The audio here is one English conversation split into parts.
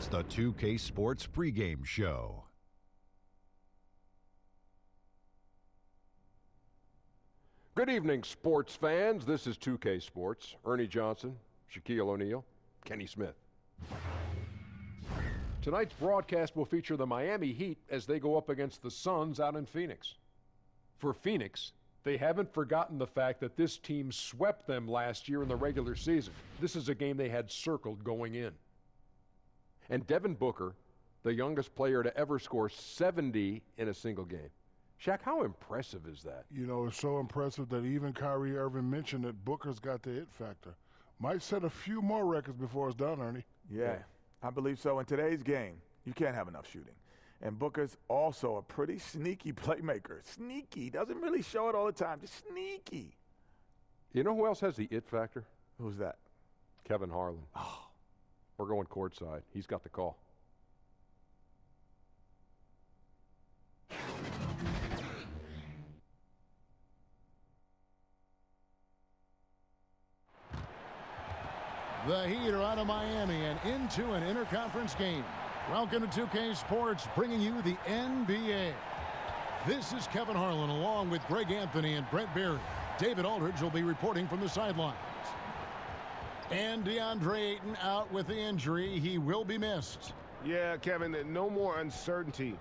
It's the 2K Sports pregame show. Good evening, sports fans. This is 2K Sports. Ernie Johnson, Shaquille O'Neal, Kenny Smith. Tonight's broadcast will feature the Miami Heat as they go up against the Suns out in Phoenix. For Phoenix, they haven't forgotten the fact that this team swept them last year in the regular season. This is a game they had circled going in. And Devin Booker, the youngest player to ever score 70 in a single game. Shaq, how impressive is that? You know, it's so impressive that even Kyrie Irving mentioned that Booker's got the it factor. Might set a few more records before it's done, Ernie. Yeah, I believe so. In today's game, you can't have enough shooting. And Booker's also a pretty sneaky playmaker. Sneaky. Doesn't really show it all the time. Just sneaky. You know who else has the it factor? Who's that? Kevin Harlan. Oh. We're going courtside. He's got the call. The Heat are out of Miami and into an interconference game. Welcome to 2K Sports, bringing you the NBA. This is Kevin Harlan along with Greg Anthony and Brett Berry. David Aldridge will be reporting from the sidelines. And DeAndre Ayton out with the injury. He will be missed. Yeah, Kevin, no more uncertainty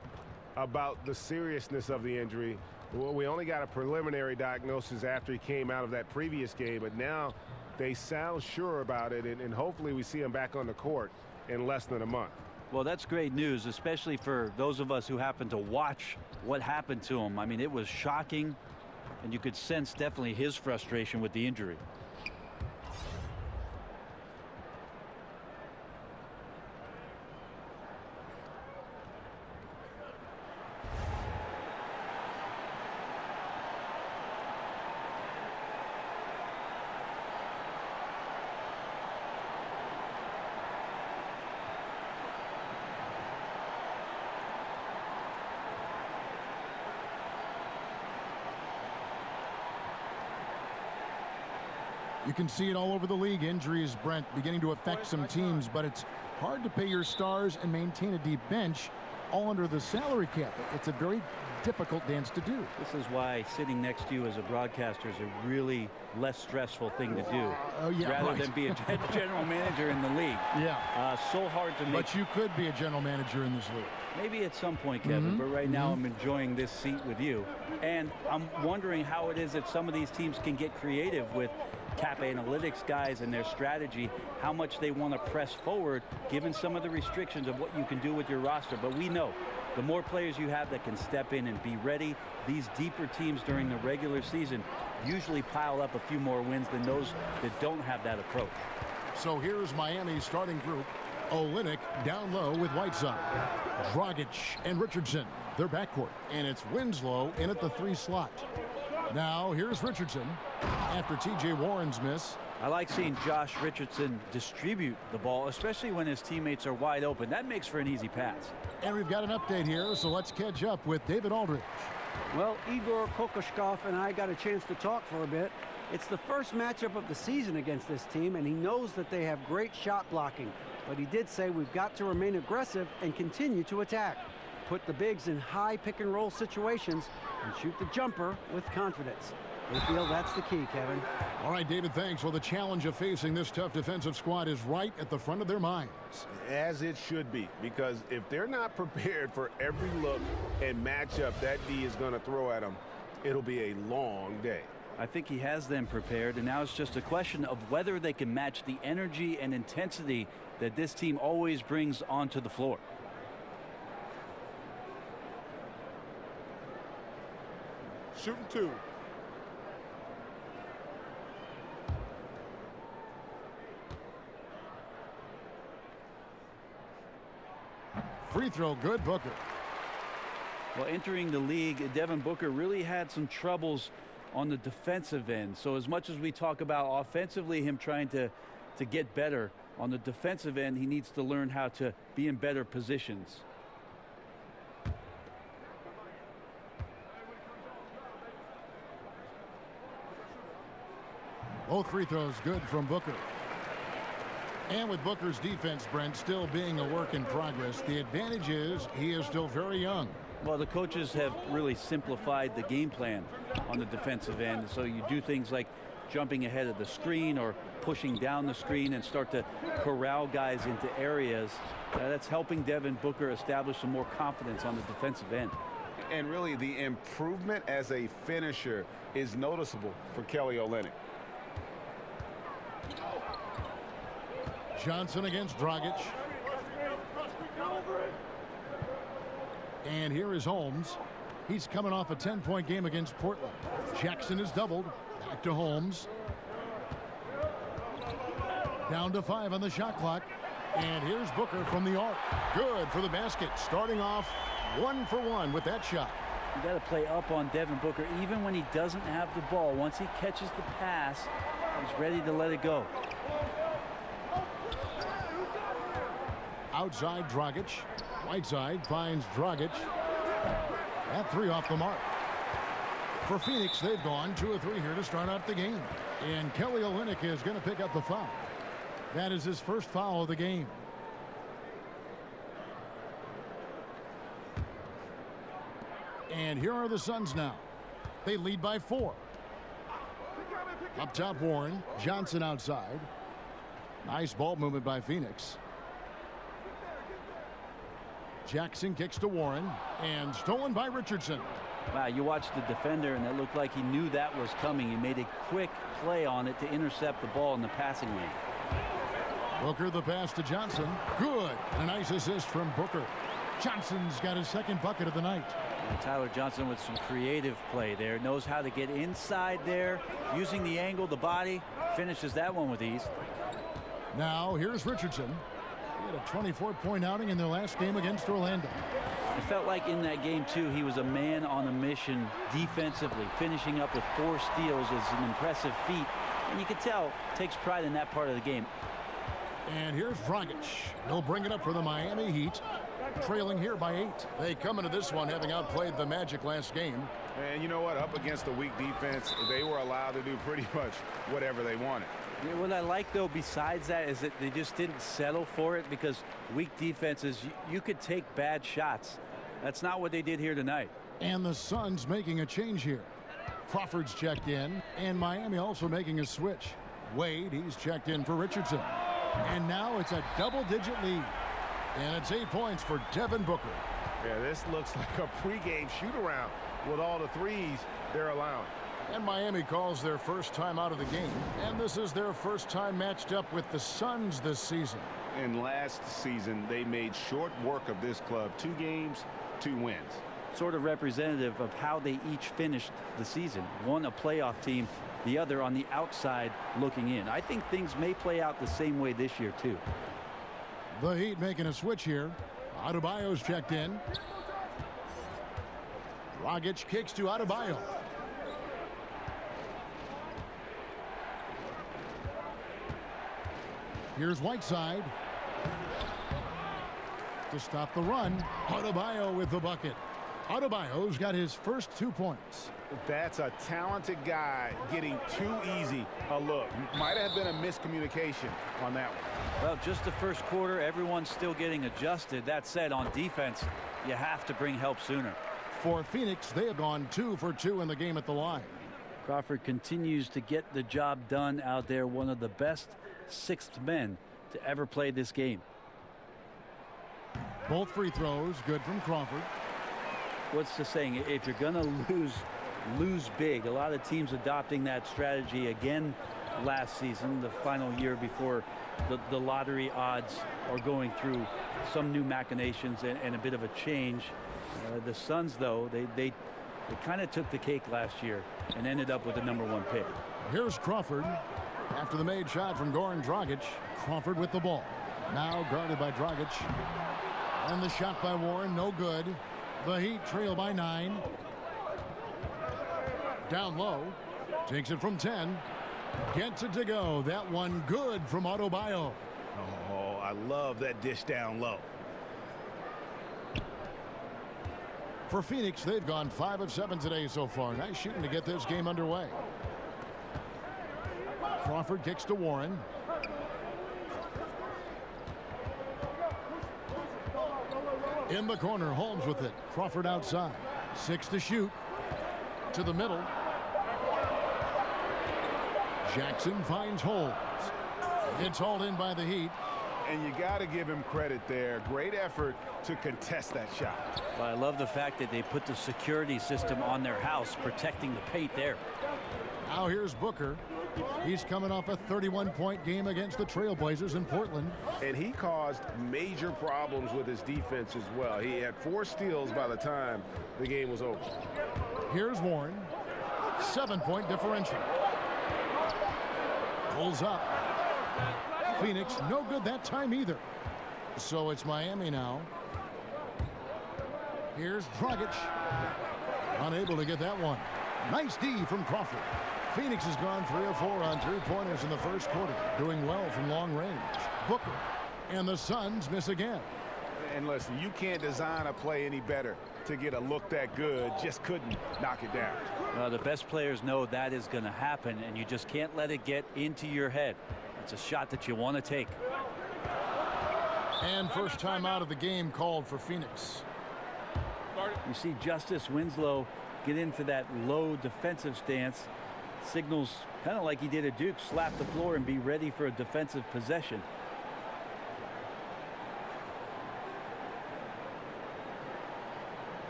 about the seriousness of the injury. Well, we only got a preliminary diagnosis after he came out of that previous game, but now they sound sure about it, and hopefully we see him back on the court in less than a month. Well, that's great news, especially for those of us who happened to watch what happened to him. I mean, it was shocking, and you could sense definitely his frustration with the injury. You can see it all over the league. Injuries, Brent, beginning to affect some teams, but it's hard to pay your stars and maintain a deep bench all under the salary cap. It's a very difficult dance to do. This is why sitting next to you as a broadcaster is a really less stressful thing to do, rather than be a general manager in the league. Yeah. So hard to make. But you could be a general manager in this league. Maybe at some point, Kevin, but right now I'm enjoying this seat with you. And I'm wondering how it is that some of these teams can get creative with cap analytics guys and their strategy, how much they want to press forward given some of the restrictions of what you can do with your roster. But we know the more players you have that can step in and be ready, these deeper teams during the regular season usually pile up a few more wins than those that don't have that approach. So here's Miami's starting group. Olynyk down low with Whiteside. Dragic and Richardson, their backcourt. And it's Winslow in at the 3 slot. Now here's Richardson after T.J. Warren's miss. I like seeing Josh Richardson distribute the ball, especially when his teammates are wide open. That makes for an easy pass. And we've got an update here, so let's catch up with David Aldridge. Well, Igor Kokoshkov and I got a chance to talk for a bit. It's the first matchup of the season against this team, and he knows that they have great shot blocking. But he did say we've got to remain aggressive and continue to attack. Put the bigs in high pick-and-roll situations and shoot the jumper with confidence. They feel that's the key, Kevin. All right, David, thanks. Well, the challenge of facing this tough defensive squad is right at the front of their minds. As it should be, because if they're not prepared for every look and matchup that D is going to throw at them, it'll be a long day. I think he has them prepared, and now it's just a question of whether they can match the energy and intensity that this team always brings onto the floor. Shooting 2. Free throw good, Booker. Well, entering the league, Devin Booker really had some troubles on the defensive end. So as much as we talk about offensively him trying to get better, on the defensive end he needs to learn how to be in better positions. Both free throws good from Booker. And with Booker's defense, Brent, still being a work in progress, the advantage is he is still very young. Well, the coaches have really simplified the game plan on the defensive end. So you do things like jumping ahead of the screen or pushing down the screen and start to corral guys into areas. That's helping Devin Booker establish some more confidence on the defensive end. And really, the improvement as a finisher is noticeable for Kelly Olynyk. Johnson against Dragic. And here is Holmes. He's coming off a 10-point game against Portland. Jackson is doubled. Back to Holmes. Down to 5 on the shot clock. And here's Booker from the arc. Good for the basket. Starting off 1 for 1 with that shot. You got to play up on Devin Booker even when he doesn't have the ball. Once he catches the pass, he's ready to let it go. Outside Dragic. Whiteside finds Dragic. That 3 off the mark. For Phoenix, they've gone 2 of 3 here to start out the game. And Kelly Olynyk is going to pick up the foul. That is his first foul of the game. And here are the Suns now. They lead by 4. Up top, Warren. Johnson outside. Nice ball movement by Phoenix. Jackson kicks to Warren, and stolen by Richardson. Wow, you watched the defender, and it looked like he knew that was coming. He made a quick play on it to intercept the ball in the passing lane. Booker the pass to Johnson. Good. A nice assist from Booker. Johnson's got his second bucket of the night. And Tyler Johnson with some creative play there. Knows how to get inside there, using the angle, the body. Finishes that one with ease. Now here's Richardson. He had a 24-point outing in their last game against Orlando. It felt like in that game, too, he was a man on a mission defensively. Finishing up with 4 steals is an impressive feat. And you can tell, takes pride in that part of the game. And here's Dragic. He'll bring it up for the Miami Heat. Trailing here by 8. They come into this one having outplayed the Magic last game. And you know what? Up against a weak defense, they were allowed to do pretty much whatever they wanted. Yeah, what I like, though, besides that, is that they just didn't settle for it, because weak defenses, you could take bad shots. That's not what they did here tonight. And the Suns making a change here. Crawford's checked in, and Miami also making a switch. Wade, he's checked in for Richardson. And now it's a double-digit lead. And it's 8 points for Devin Booker. Yeah, this looks like a pregame shoot-around with all the threes they're allowing. And Miami calls their first time out of the game. And this is their first time matched up with the Suns this season. And last season, they made short work of this club. 2 games, 2 wins. Sort of representative of how they each finished the season. One a playoff team, the other on the outside looking in. I think things may play out the same way this year, too. The Heat making a switch here. Adebayo's checked in. Dragic kicks to Adebayo. Here's Whiteside. To stop the run, Adebayo with the bucket. Adebayo's got his first 2 points. That's a talented guy getting too easy a look. Might have been a miscommunication on that one. Well, just the first quarter, everyone's still getting adjusted. That said, on defense, you have to bring help sooner. For Phoenix, they have gone 2 for 2 in the game at the line. Crawford continues to get the job done out there. One of the best 6th men to ever play this game. Both free throws good from Crawford. What's the saying? If you're going to lose big. A lot of teams adopting that strategy again last season, the final year before the lottery odds are going through some new machinations and a bit of a change. The Suns, though, they kind of took the cake last year and ended up with the #1 pick. Here's Crawford. After the made shot from Goran Dragic, Crawford with the ball. Now guarded by Dragic. And the shot by Warren, no good. The Heat trail by 9. Down low. Takes it from 10. Gets it to go. That one good from Adebayo. Oh, I love that dish down low. For Phoenix, they've gone 5 of 7 today so far. Nice shooting to get this game underway. Crawford kicks to Warren. In the corner, Holmes with it. Crawford outside. 6 to shoot. To the middle. Jackson finds Holmes. It's hauled in by the Heat. And you got to give him credit there. Great effort to contest that shot. Well, I love the fact that they put the security system on their house, protecting the paint there. Now here's Booker. He's coming off a 31-point game against the Trailblazers in Portland. And he caused major problems with his defense as well. He had 4 steals by the time the game was over. Here's Warren. 7-point differential. Pulls up. Phoenix, no good that time either. So it's Miami now. Here's Dragic. Unable to get that one. Nice D from Crawford. Phoenix has gone 3 of 4 on 3-pointers in the first quarter. Doing well from long range. Booker. And the Suns miss again. And listen, you can't design a play any better to get a look that good. Just couldn't knock it down. Well, the best players know that is going to happen, and you just can't let it get into your head. It's a shot that you want to take. And first time out of the game called for Phoenix. You see Justice Winslow get into that low defensive stance. Signals kind of like he did at Duke, slap the floor and be ready for a defensive possession.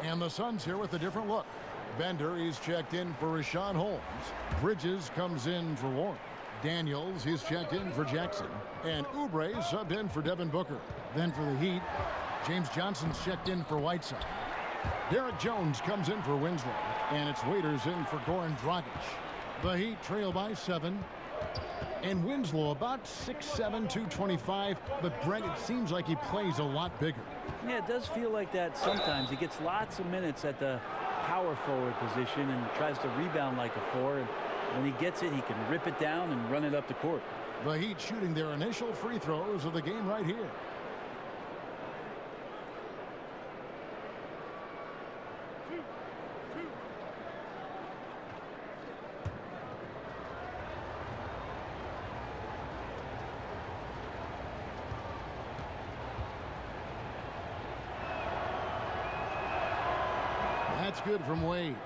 And the Suns here with a different look. Bender, he's checked in for Rashawn Holmes. Bridges comes in for Warren. Daniels, he's checked in for Jackson. And Oubre subbed in for Devin Booker. Then for the Heat, James Johnson's checked in for Whiteside. Derek Jones comes in for Winslow. And it's Waiters in for Goran Dragic. The Heat trail by 7. And Winslow about 6'7", 225. But Brent, it seems like he plays a lot bigger. Yeah, it does feel like that sometimes. He gets lots of minutes at the power forward position and tries to rebound like a 4. And when he gets it, he can rip it down and run it up the court. The Heat shooting their initial free throws of the game right here. That's good from Wade.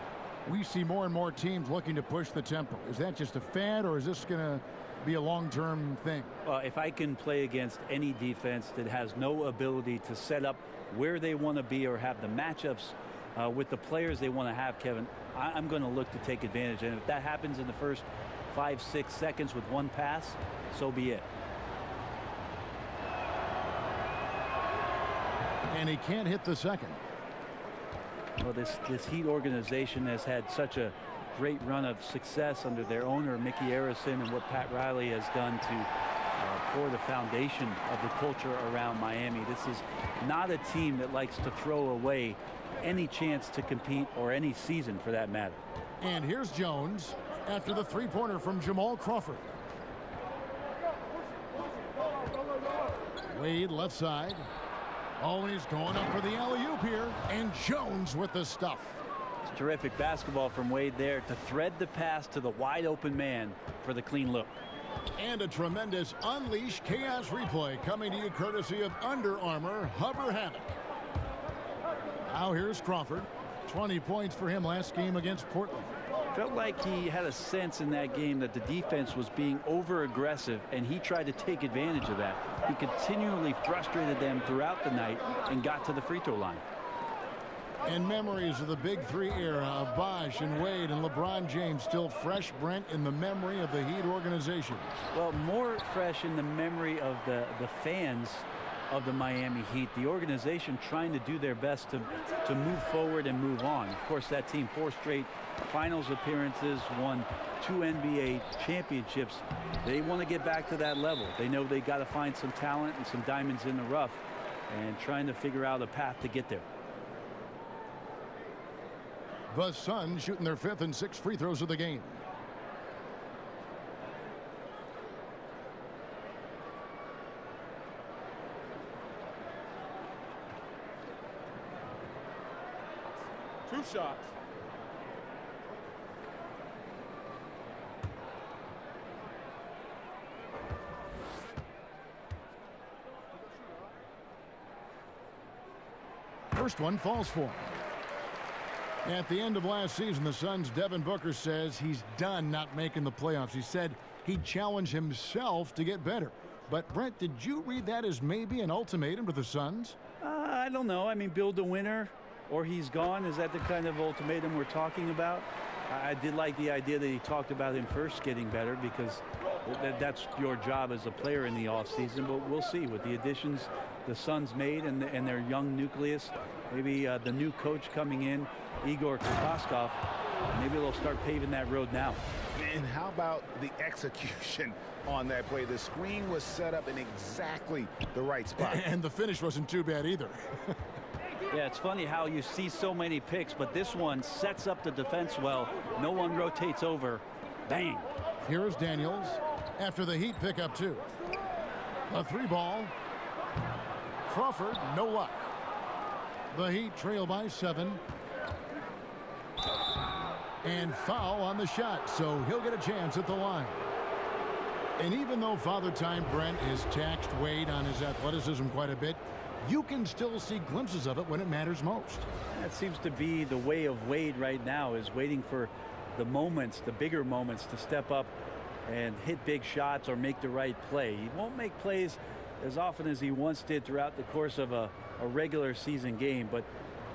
We see more and more teams looking to push the tempo. Is that just a fad, or is this going to be a long-term thing? Well, if I can play against any defense that has no ability to set up where they want to be or have the matchups with the players they want to have, Kevin, I'm going to look to take advantage. And if that happens in the first 5-6 seconds with one pass, so be it. And he can't hit the second. Well, this Heat organization has had such a great run of success under their owner, Mickey Arison, and what Pat Riley has done to pour the foundation of the culture around Miami. This is not a team that likes to throw away any chance to compete, or any season for that matter. And here's Jones after the three-pointer from Jamal Crawford. Wade left side. Oh, and he's going up for the alley-oop here. And Jones with the stuff. It's terrific basketball from Wade there to thread the pass to the wide-open man for the clean look. And a tremendous Unleash Chaos replay coming to you courtesy of Under Armour Hover Havoc. Now here's Crawford. 20 points for him last game against Portland. Felt like he had a sense in that game that the defense was being over-aggressive, and he tried to take advantage of that. He continually frustrated them throughout the night and got to the free throw line. And memories of the Big Three era of Bosh and Wade and LeBron James still fresh, Brent, in the memory of the Heat organization. Well, more fresh in the memory of the fans of the Miami Heat. The organization trying to do their best to move forward and move on. Of course, that team 4 straight finals appearances, won 2 NBA championships. They want to get back to that level. They know they got to find some talent and some diamonds in the rough, and trying to figure out a path to get there. The Suns shooting their 5th and 6th free throws of the game. Two shots. First one falls for him. At the end of last season, the Suns' Devin Booker says he's done not making the playoffs. He said he'd challenge himself to get better. But, Brent, did you read that as maybe an ultimatum to the Suns? I don't know. I mean, build a winner or he's gone. Is that the kind of ultimatum we're talking about? I did like the idea that he talked about him first getting better, because that's your job as a player in the offseason. But we'll see with the additions the Suns made and their young nucleus. Maybe the new coach coming in, Igor Kokoskov, maybe they'll start paving that road now. And how about the execution on that play? The screen was set up in exactly the right spot. And the finish wasn't too bad either. Yeah, it's funny how you see so many picks, but this one sets up the defense well. No one rotates over. Bang. Here's Daniels after the Heat pick up 2. A 3-ball. Crawford, no luck. The Heat trail by 7. And foul on the shot, so he'll get a chance at the line. And even though Father Time Brent has taxed Wade on his athleticism quite a bit, you can still see glimpses of it when it matters most. That seems to be the way of Wade right now, is waiting for the moments, the bigger moments, to step up and hit big shots or make the right play. He won't make plays as often as he once did throughout the course of a regular season game, but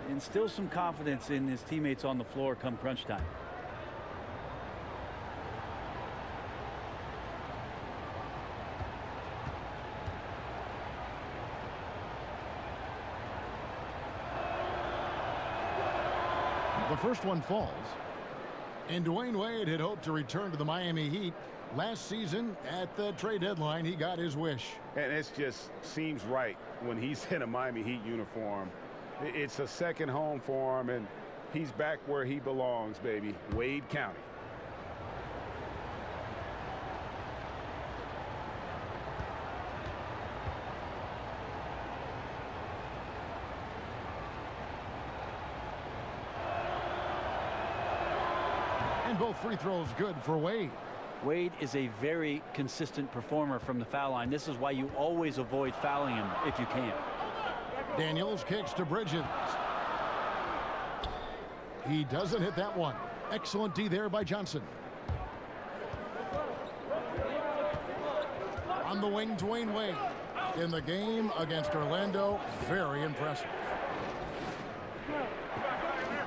instills some confidence in his teammates on the floor come crunch time. The first one falls. And Dwayne Wade had hoped to return to the Miami Heat. Last season at the trade deadline, he got his wish. And it just seems right when he's in a Miami Heat uniform. It's a second home for him, and he's back where he belongs, baby. Wade County. And both free throws good for Wade. Wade is a very consistent performer from the foul line. This is why you always avoid fouling him if you can. Daniels kicks to Bridges. He doesn't hit that one. Excellent D there by Johnson. On the wing, Dwayne Wade. In the game against Orlando, very impressive.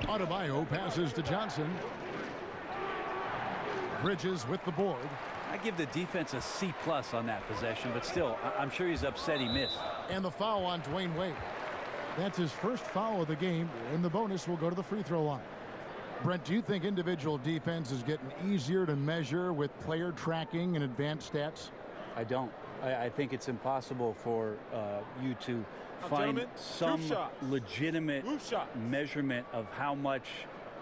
Adebayo passes to Johnson. Bridges with the board. I give the defense a C+ on that possession, but still, I'm sure he's upset he missed. And the foul on Dwayne Wade. That's his first foul of the game, and the bonus will go to the free throw line. Brent, do you think individual defense is getting easier to measure with player tracking and advanced stats? I don't. I think it's impossible for you to find some legitimate measurement of how much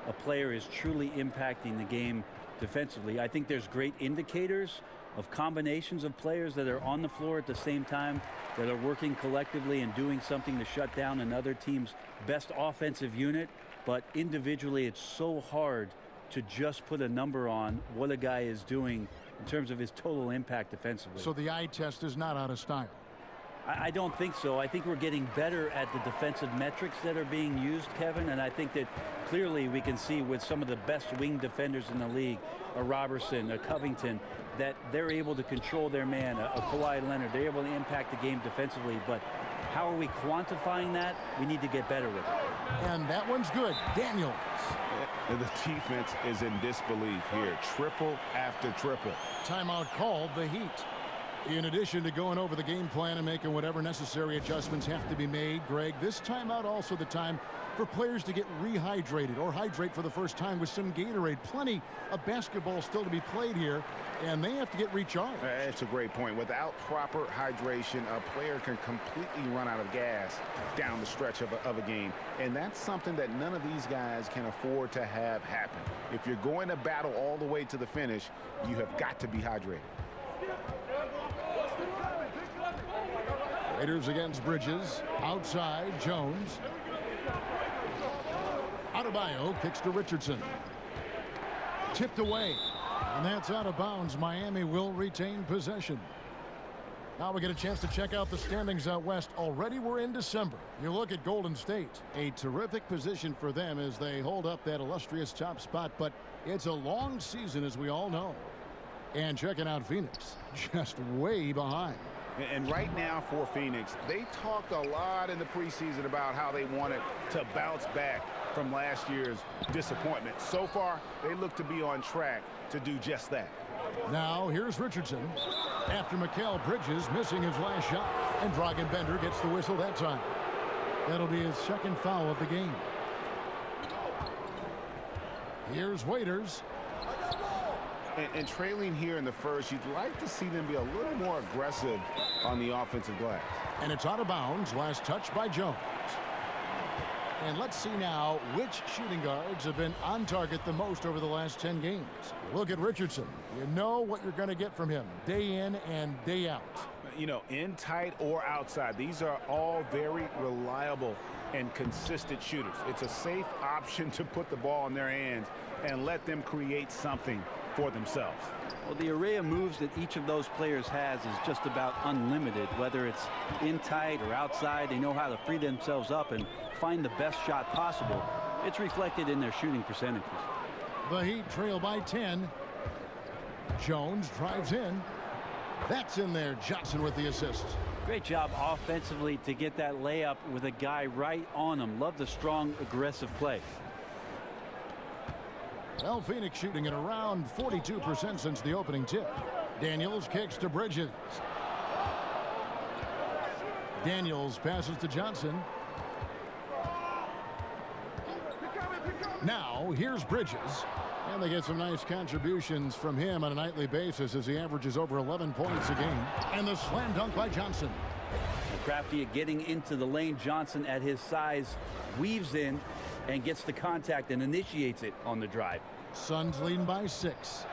a player is truly impacting the game defensively. I think there's great indicators of combinations of players that are on the floor at the same time, that are working collectively and doing something to shut down another team's best offensive unit. But individually, it's so hard to just put a number on what a guy is doing in terms of his total impact defensively. So the eye test is not out of style. I don't think so. I think we're getting better at the defensive metrics that are being used, Kevin, and I think that clearly we can see with some of the best wing defenders in the league, a Robertson, a Covington, that they're able to control their man, a Kawhi Leonard. They're able to impact the game defensively, but how are we quantifying that? We need to get better with it. And that one's good. Daniels. The defense is in disbelief here. Triple after triple. Timeout called the Heat. In addition to going over the game plan and making whatever necessary adjustments have to be made, Greg, this timeout also the time for players to get rehydrated or hydrate for the first time with some Gatorade. Plenty of basketball still to be played here, and they have to get recharged. That's a great point. Without proper hydration, a player can completely run out of gas down the stretch of a game, and that's something that none of these guys can afford to have happen. If you're going to battle all the way to the finish, you have got to be hydrated. Raiders against Bridges. Outside, Jones. Adebayo kicks to Richardson. Tipped away. And that's out of bounds. Miami will retain possession. Now we get a chance to check out the standings out west. Already we're in December. You look at Golden State. A terrific position for them as they hold up that illustrious top spot, but it's a long season, as we all know. And checking out Phoenix, just way behind. And right now for Phoenix, they talked a lot in the preseason about how they wanted to bounce back from last year's disappointment. So far, they look to be on track to do just that. Now here's Richardson after Mikal Bridges missing his last shot, and Dragan Bender gets the whistle that time. That'll be his second foul of the game. Here's Waiters. And trailing here in the first, you'd like to see them be a little more aggressive on the offensive glass. And it's out of bounds. Last touch by Jones. And let's see now which shooting guards have been on target the most over the last 10 games. Look at Richardson. You know what you're going to get from him day in and day out. You know, in tight or outside, these are all very reliable and consistent shooters. It's a safe option to put the ball in their hands and let them create something for themselves. Well, the array of moves that each of those players has is just about unlimited. Whether it's in tight or outside, they know how to free themselves up and find the best shot possible. It's reflected in their shooting percentages. The Heat trail by 10. Jones drives in. That's in there. Johnson with the assist. Great job offensively to get that layup with a guy right on him. Love the strong, aggressive play. Well, Phoenix shooting at around 42% since the opening tip. Daniels kicks to Bridges. Daniels passes to Johnson. Now, here's Bridges. And they get some nice contributions from him on a nightly basis as he averages over 11 points a game. And the slam dunk by Johnson. Crafty at getting into the lane. Johnson at his size weaves in and gets the contact and initiates it on the drive. Suns leading by 6.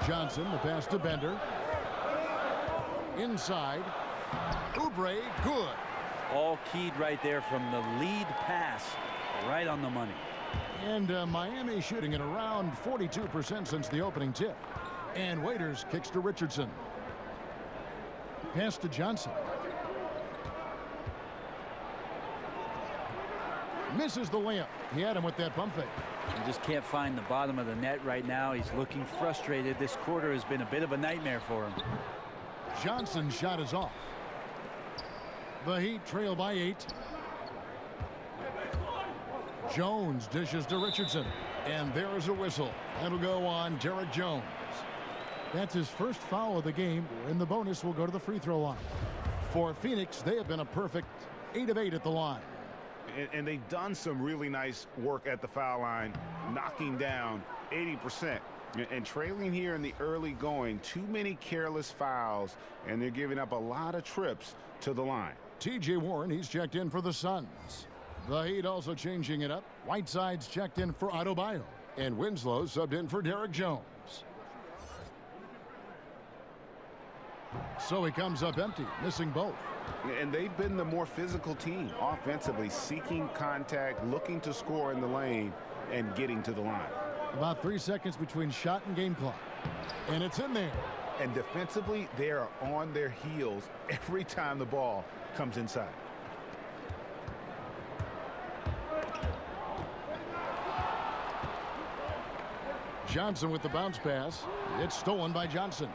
Johnson, the pass to Bender. Inside. Oubre, good. All keyed right there from the lead pass. Right on the money. And Miami shooting at around 42% since the opening tip. And Waiters kicks to Richardson. Pass to Johnson. Misses the layup. He had him with that pump fake. He just can't find the bottom of the net right now. He's looking frustrated. This quarter has been a bit of a nightmare for him. Johnson's shot is off. The Heat trail by 8. Jones dishes to Richardson. And there is a whistle. That'll go on Derek Jones. That's his first foul of the game, and the bonus will go to the free throw line. For Phoenix, they have been a perfect 8 of 8 at the line. And they've done some really nice work at the foul line, knocking down 80%. And trailing here in the early going, too many careless fouls, and they're giving up a lot of trips to the line. T.J. Warren, he's checked in for the Suns. The Heat also changing it up. Whiteside's checked in for Adebayo, and Winslow subbed in for Derek Jones. So he comes up empty, missing both. And they've been the more physical team offensively, seeking contact, looking to score in the lane, and getting to the line. About 3 seconds between shot and game clock. And it's in there. And defensively, they are on their heels every time the ball comes inside. Johnson with the bounce pass. It's stolen by Johnson.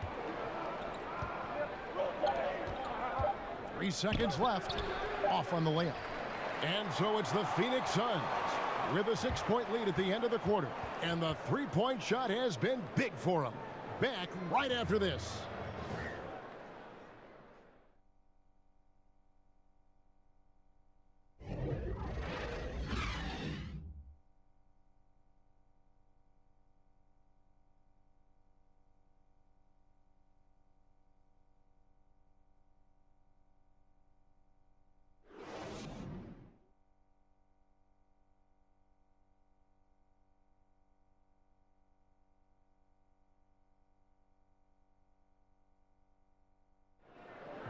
3 seconds left. Off on the layup. And so it's the Phoenix Suns with a 6-point lead at the end of the quarter. And the three-point shot has been big for them. Back right after this.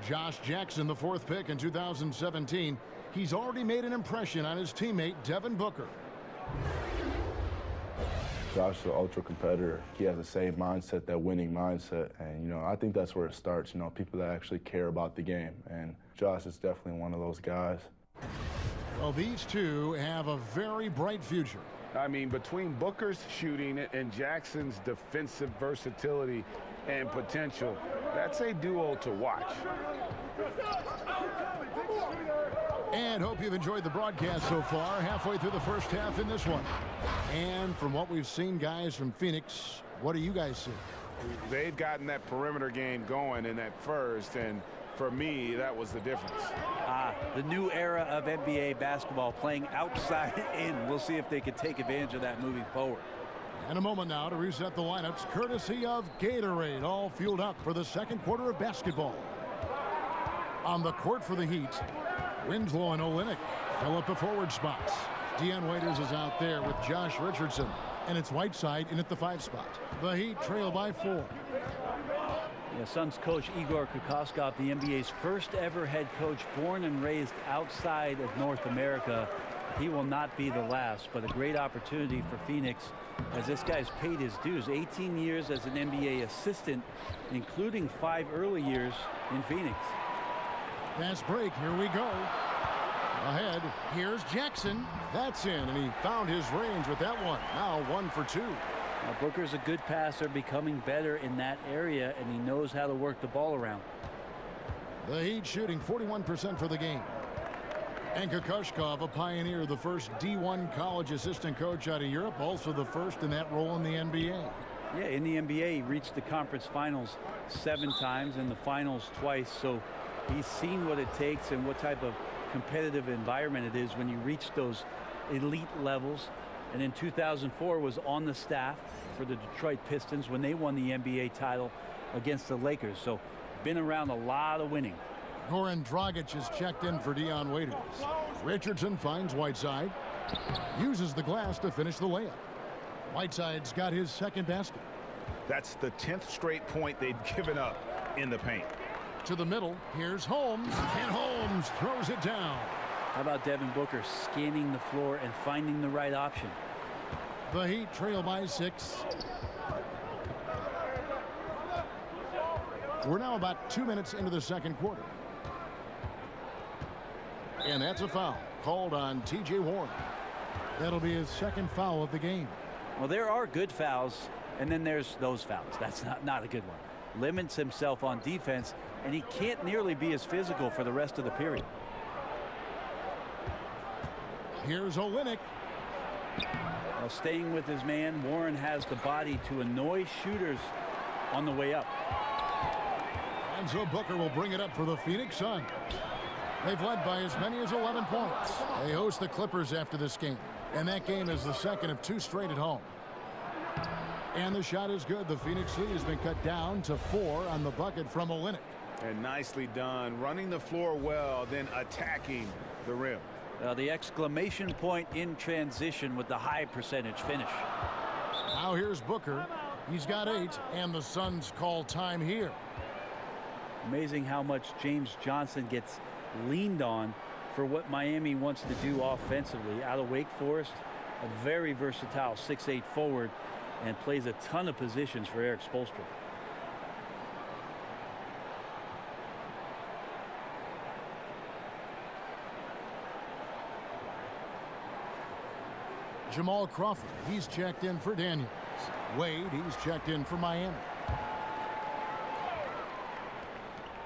Josh Jackson, the 4th pick in 2017. He's already made an impression on his teammate, Devin Booker. Josh is an ultra competitor. He has the same mindset, that winning mindset. And, I think that's where it starts, people that actually care about the game. And Josh is definitely one of those guys. Well, these two have a very bright future. I mean, between Booker's shooting and Jackson's defensive versatility and potential, that's a duo to watch. And hope you've enjoyed the broadcast so far, halfway through the first half in this one. And from what we've seen, guys, from Phoenix, what do you guys see? They've gotten that perimeter game going in that first, and for me, that was the difference. The new era of NBA basketball, playing outside in. We'll see if they can take advantage of that moving forward. And a moment now to reset the lineups, courtesy of Gatorade, all fueled up for the second quarter of basketball. On the court for the Heat, Winslow and Olynyk fill up the forward spots. Dion Waiters is out there with Josh Richardson, and it's Whiteside in at the 5 spot. The Heat trail by 4. Yeah, Suns coach Igor Kokoskov, the NBA's first ever head coach, born and raised outside of North America. He will not be the last, but a great opportunity for Phoenix as this guy's paid his dues. 18 years as an NBA assistant, including 5 early years in Phoenix. Fast break, here we go. Ahead, here's Jackson. That's in, and he found his range with that one. Now 1 for 2. Now, Booker's a good passer, becoming better in that area, and he knows how to work the ball around. The Heat shooting 41% for the game. And Kokoskov, a pioneer, the first D1 college assistant coach out of Europe, also the first in that role in the NBA. Yeah, in the NBA, he reached the conference finals 7 times and the finals twice, so he's seen what it takes and what type of competitive environment it is when you reach those elite levels. And in 2004 was on the staff for the Detroit Pistons when they won the NBA title against the Lakers. So been around a lot of winning. Goran Dragic is checked in for Dion Waiters. Richardson finds Whiteside. Uses the glass to finish the layup. Whiteside's got his second basket. That's the 10th straight point they've given up in the paint. To the middle, here's Holmes, and Holmes throws it down. How about Devin Booker scanning the floor and finding the right option? The Heat trail by 6. We're now about 2 minutes into the second quarter. And that's a foul called on T.J. Warren. That'll be his second foul of the game. Well, there are good fouls, and then there's those fouls. That's not a good one. Limits himself on defense, and he can't nearly be as physical for the rest of the period. Here's Olynyk. Well, staying with his man, Warren has the body to annoy shooters on the way up. And so Booker will bring it up for the Phoenix Suns. They've led by as many as 11 points. They host the Clippers after this game, and that game is the second of 2 straight at home. And the shot is good. The Phoenix lead has been cut down to 4 on the bucket from Olynyk. And nicely done, running the floor well, then attacking the rim. The exclamation point in transition with the high percentage finish. Now here's Booker. He's got 8, and the Suns call time here. Amazing how much James Johnson gets leaned on for what Miami wants to do offensively. Out of Wake Forest, a very versatile 6'8" forward, and plays a ton of positions for Eric Spoelstra. Jamal Crawford, he's checked in for Daniels. Wade, he's checked in for Miami.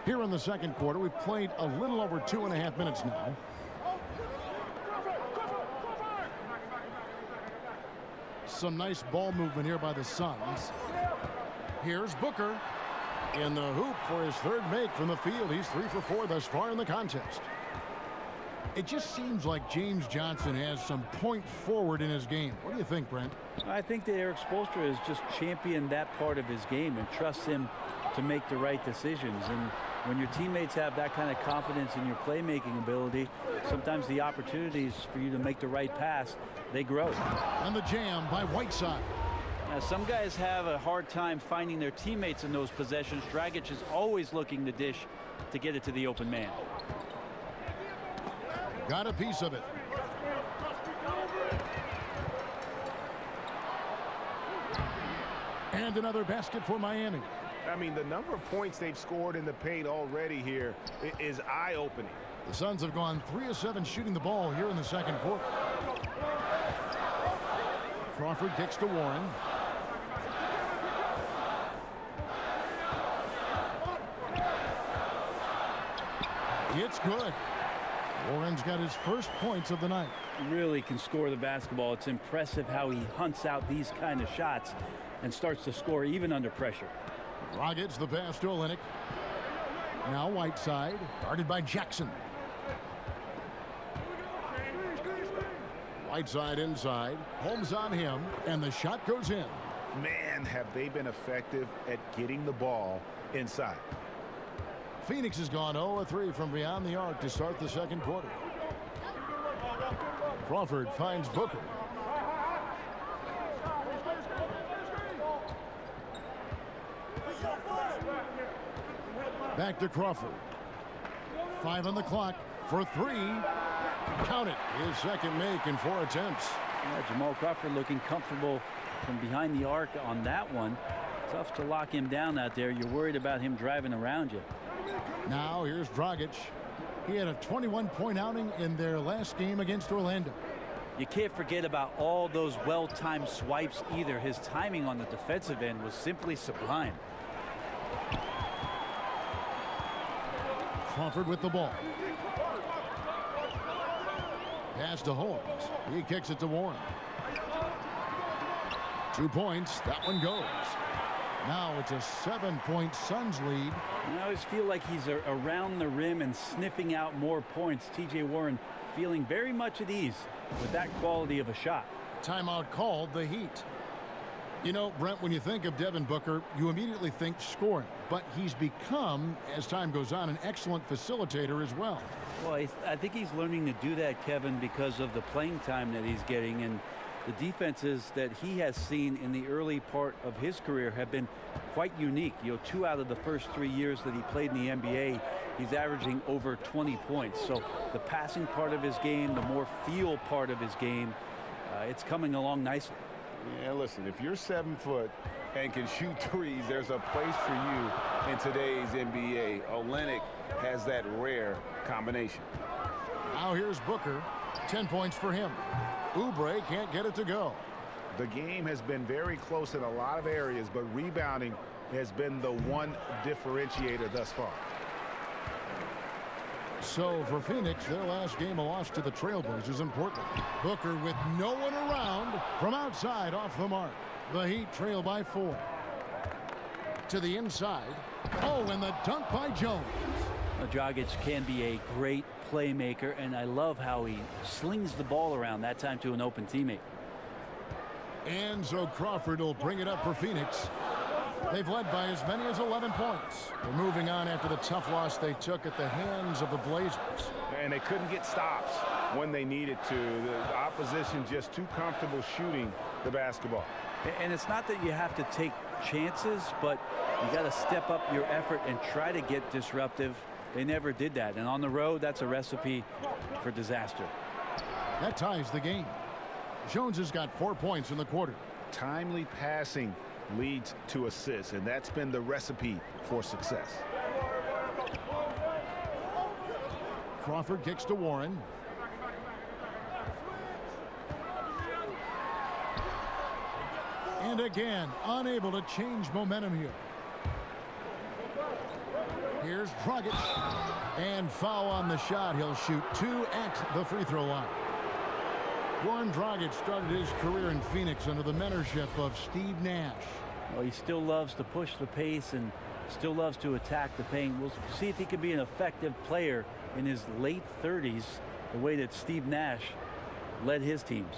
Here in the second quarter, we've played a little over 2.5 minutes now. Some nice ball movement here by the Suns. Here's Booker in the hoop for his 3rd make from the field. He's 3 for 4 thus far in the contest. It just seems like James Johnson has some point forward in his game. What do you think, Brent? I think that Eric Spoelstra has just championed that part of his game and trusts him to make the right decisions. And when your teammates have that kind of confidence in your playmaking ability, sometimes the opportunities for you to make the right pass, they grow. And the jam by Whiteside. Now, some guys have a hard time finding their teammates in those possessions. Dragic is always looking to dish to get it to the open man. Got a piece of it. And another basket for Miami. I mean, the number of points they've scored in the paint already here is eye-opening. The Suns have gone 3 of 7 shooting the ball here in the second quarter. Crawford kicks to Warren. It's good. Warren's got his first points of the night. Really can score the basketball. It's impressive how he hunts out these kind of shots and starts to score even under pressure. Dragic, the pass to Olynyk. Now Whiteside, guarded by Jackson. Whiteside inside. Holmes on him, and the shot goes in. Man, have they been effective at getting the ball inside. Phoenix has gone 0 of 3 from beyond the arc to start the second quarter. Crawford finds Booker. Back to Crawford. 5 on the clock for 3. Count it. His second make in 4 attempts. Yeah, Jamal Crawford looking comfortable from behind the arc on that one. Tough to lock him down out there. You're worried about him driving around you. Now here's Dragic. He had a 21-point outing in their last game against Orlando. You can't forget about all those well-timed swipes either. His timing on the defensive end was simply sublime. Crawford with the ball. Pass to Holmes. He kicks it to Warren. 2 points. That one goes. Now it's a 7-point Suns lead. I always feel like he's around the rim and sniffing out more points. T.J. Warren feeling very much at ease with that quality of a shot. Timeout called, the Heat. You know, Brent, when you think of Devin Booker, you immediately think scoring. But he's become, as time goes on, an excellent facilitator as well. Well, I think he's learning to do that, Kevin, because of the playing time that he's getting. And the defenses that he has seen in the early part of his career have been quite unique. You know, 2 out of the first 3 years that he played in the NBA, he's averaging over 20 points. So the passing part of his game, the more feel part of his game, it's coming along nicely. Yeah, listen, if you're 7 foot and can shoot threes, there's a place for you in today's NBA. Olynyk has that rare combination. Now here's Booker. 10 points for him. Oubre can't get it to go. The game has been very close in a lot of areas, but rebounding has been the one differentiator thus far. So for Phoenix, their last game, a loss to the Trailblazers in Portland. Booker with no one around from outside off the mark. The Heat trail by 4. To the inside. Oh, and the dunk by Jones. Dragic can be a great playmaker, and I love how he slings the ball around, that time to an open teammate. And so Crawford will bring it up for Phoenix. They've led by as many as 11 points. They're moving on after the tough loss they took at the hands of the Blazers. And they couldn't get stops when they needed to. The opposition just too comfortable shooting the basketball. And it's not that you have to take chances, but you got to step up your effort and try to get disruptive. They never did that. And on the road, that's a recipe for disaster. That ties the game. Jones has got 4 points in the quarter. Timely passing leads to assists, and that's been the recipe for success. Crawford kicks to Warren. And again, unable to change momentum here. Here's Dragic. And foul on the shot. He'll shoot 2 at the free throw line. Goran Dragic started his career in Phoenix under the mentorship of Steve Nash. Well, he still loves to push the pace and still loves to attack the paint. We'll see if he can be an effective player in his late 30s, the way that Steve Nash led his teams.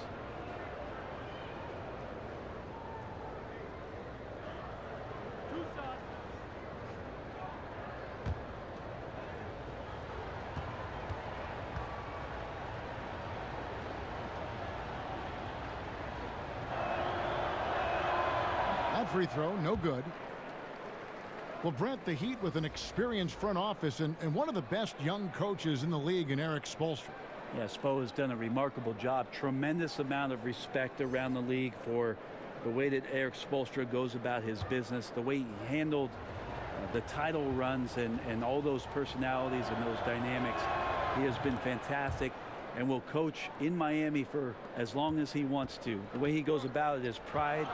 Free throw, no good. Well, Brent, the Heat with an experienced front office and one of the best young coaches in the league in Eric Spoelstra. Yeah, Spo has done a remarkable job. Tremendous amount of respect around the league for the way that Eric Spoelstra goes about his business, the way he handled the title runs and all those personalities and those dynamics. He has been fantastic and will coach in Miami for as long as he wants to. The way he goes about it is pride,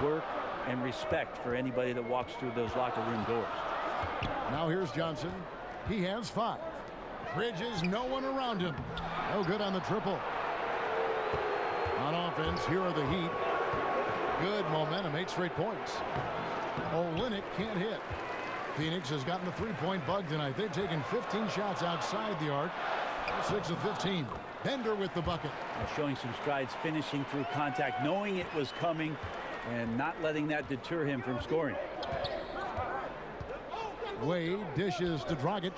work, and respect for anybody that walks through those locker room doors. Now here's Johnson. He has 5. Bridges, no one around him. No good on the triple. On offense, here are the Heat. Good momentum, 8 straight points. Olynyk can't hit. Phoenix has gotten the three-point bug tonight. They've taken 15 shots outside the arc. 6 of 15. Bender with the bucket. Showing some strides, finishing through contact, knowing it was coming, and not letting that deter him from scoring. Wade dishes to Dragic.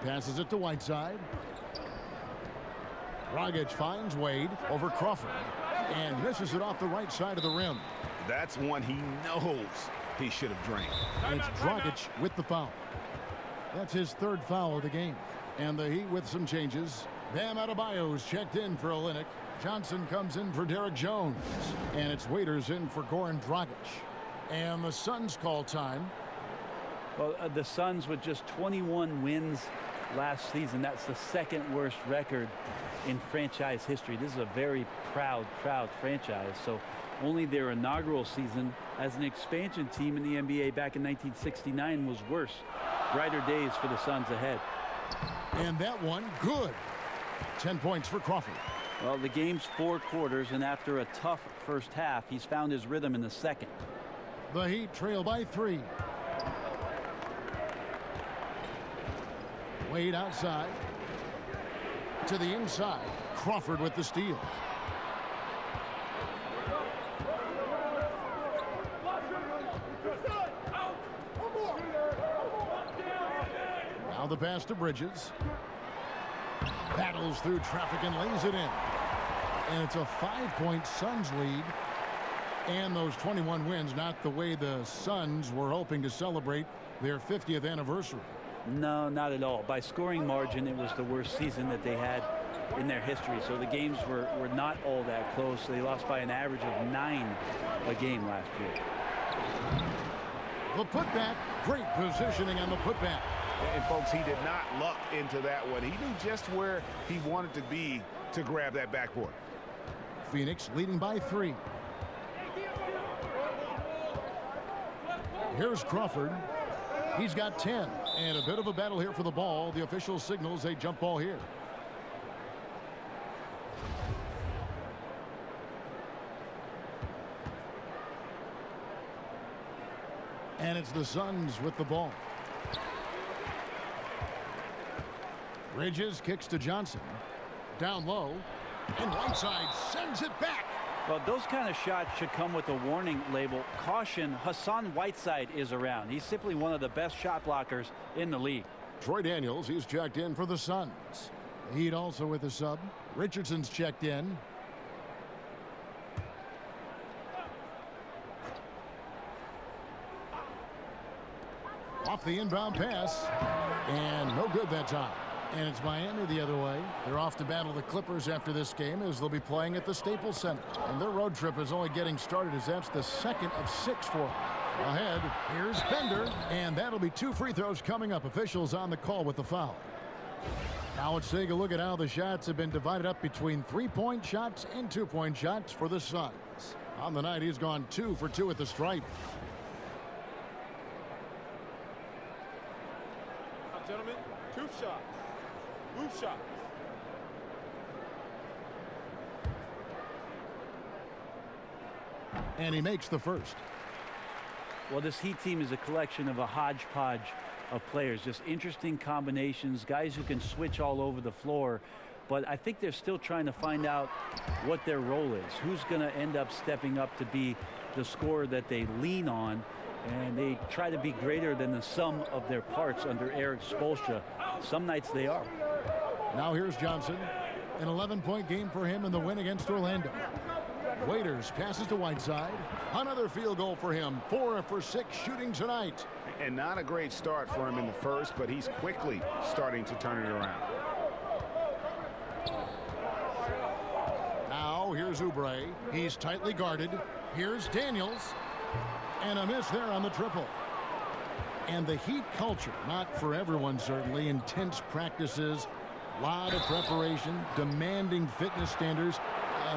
Passes it to Whiteside. Dragic finds Wade over Crawford and misses it off the right side of the rim. That's one he knows he should have drained. It's Dragic with the foul. That's his 3rd foul of the game. And the Heat with some changes. Bam Adebayo's checked in for Olynyk. Johnson comes in for Derek Jones. And it's Waiters in for Goran Dragic. And the Suns call time. Well, the Suns with just 21 wins last season. That's the 2nd worst record in franchise history. This is a very proud franchise. So only their inaugural season as an expansion team in the NBA back in 1969 was worse. Brighter days for the Suns ahead. And that one, good. 10 points for Crawford. Well, the game's 4 quarters, and after a tough first half, he's found his rhythm in the second. The Heat trail by 3. Wade outside. To the inside. Crawford with the steal. Now the pass to Bridges. Battles through traffic and lays it in. And it's a 5-point Suns lead. And those 21 wins, not the way the Suns were hoping to celebrate their 50th anniversary. No, not at all. By scoring margin, it was the worst season that they had in their history. So the games were not all that close. They lost by an average of 9 a game last year. The putback, great positioning on the putback. And folks, he did not luck into that one. He knew just where he wanted to be to grab that backboard. Phoenix leading by 3. Here's Crawford. He's got 10. And a bit of a battle here for the ball. The official signals a jump ball here. And it's the Suns with the ball. Bridges kicks to Johnson. Down low. And Whiteside sends it back. Well, those kind of shots should come with a warning label. Caution, Hassan Whiteside is around. He's simply one of the best shot blockers in the league. Troy Daniels, he's checked in for the Suns. The Heat also with a sub. Richardson's checked in. Off the inbound pass. And no good that time. And it's Miami the other way. They're off to battle the Clippers after this game as they'll be playing at the Staples Center. And their road trip is only getting started as that's the 2nd of 6 for them. Ahead, here's Bender. And that'll be 2 free throws coming up. Officials on the call with the foul. Now let's take a look at how the shots have been divided up between 3-point shots and 2-point shots for the Suns. On the night, he's gone 2 for 2 at the stripe. Gentlemen, 2 shots. Move shots. And he makes the first. Well, this Heat team is a collection of a hodgepodge of players. Just interesting combinations, guys who can switch all over the floor. But I think they're still trying to find out what their role is. Who's going to end up stepping up to be the scorer that they lean on. And they try to be greater than the sum of their parts under Eric Spoelstra. Some nights they are. Now here's Johnson. An 11-point game for him in the win against Orlando. Waiters passes to Whiteside. Another field goal for him. 4 for 6 shooting tonight. And not a great start for him in the first, but he's quickly starting to turn it around. Now Now here's Oubre. He's tightly guarded. Here's Daniels. And a miss there on the triple. And the Heat culture, not for everyone certainly, intense practices, a lot of preparation, demanding fitness standards.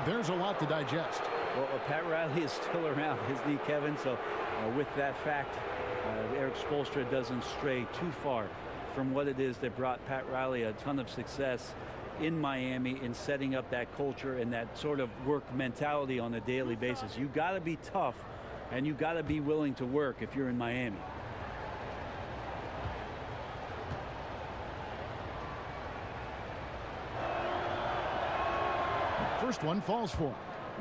There's a lot to digest. Well, Pat Riley is still around, isn't he, Kevin? So with that fact, Eric Spoelstra doesn't stray too far from what it is that brought Pat Riley a ton of success in Miami in setting up that culture and that sort of work mentality on a daily basis. You got to be tough and you got to be willing to work if you're in Miami. First one falls for him.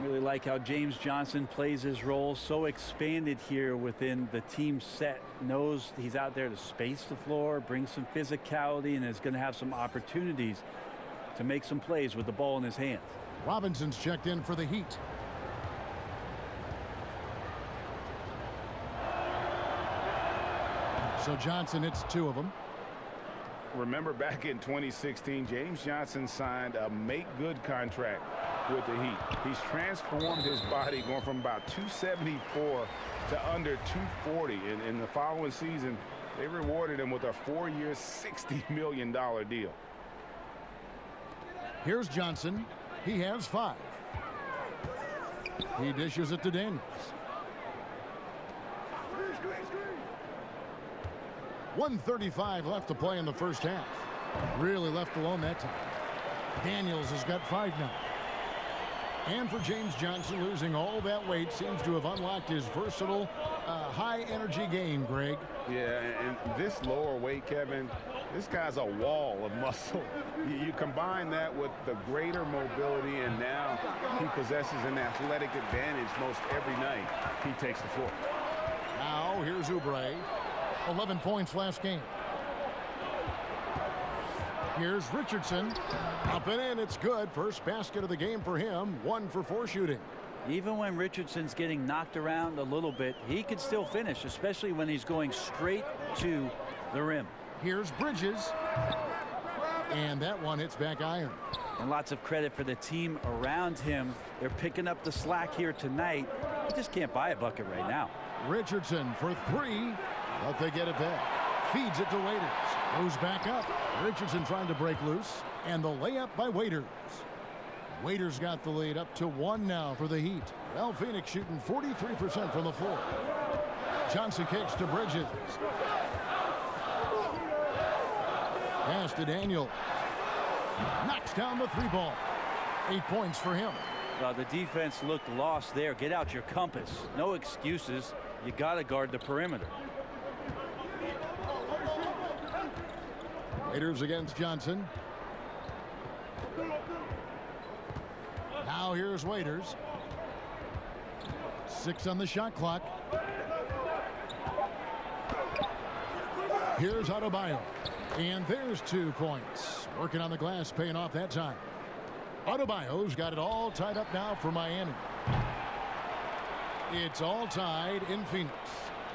Really like how James Johnson plays his role, so expanded here within the team set. Knows he's out there to space the floor, bring some physicality, and is going to have some opportunities to make some plays with the ball in his hands. Robinson's checked in for the Heat. So Johnson, it's two of them. Remember back in 2016, James Johnson signed a make-good contract with the Heat. He's transformed his body, going from about 274 to under 240. And in the following season, they rewarded him with a 4-year, $60 million deal. Here's Johnson. He has 5. He dishes it to Daniels. 1:35 left to play in the first half. Really left alone that time. Daniels has got 5 now. And for James Johnson, losing all that weight seems to have unlocked his versatile, high-energy game, Greg. Yeah, and this lower weight, Kevin, this guy's a wall of muscle. You combine that with the greater mobility, and now he possesses an athletic advantage most every night he takes the floor. Now, here's Oubre. 11 points last game. Here's Richardson. Up and in, it's good. First basket of the game for him. 1 for 4 shooting. Even when Richardson's getting knocked around a little bit, he could still finish, especially when he's going straight to the rim. Here's Bridges. And that one hits back iron. And lots of credit for the team around him. They're picking up the slack here tonight. He just can't buy a bucket right now. Richardson for 3, but they get it back. Feeds it to Waiters. Goes back up. Richardson trying to break loose. And the layup by Waiters. Waiters got the lead up to 1 now for the Heat. Well, Phoenix shooting 43% from the floor. Johnson kicks to Bridges. Pass to Daniel. Knocks down the 3 ball. 8 points for him. The defense looked lost there. Get out your compass. No excuses. You got to guard the perimeter. Waiters against Johnson. Now here's Waiters. 6 on the shot clock. Here's Adebayo. And there's 2 points. Working on the glass, paying off that time. Adebayo's got it all tied up now for Miami. It's all tied in Phoenix.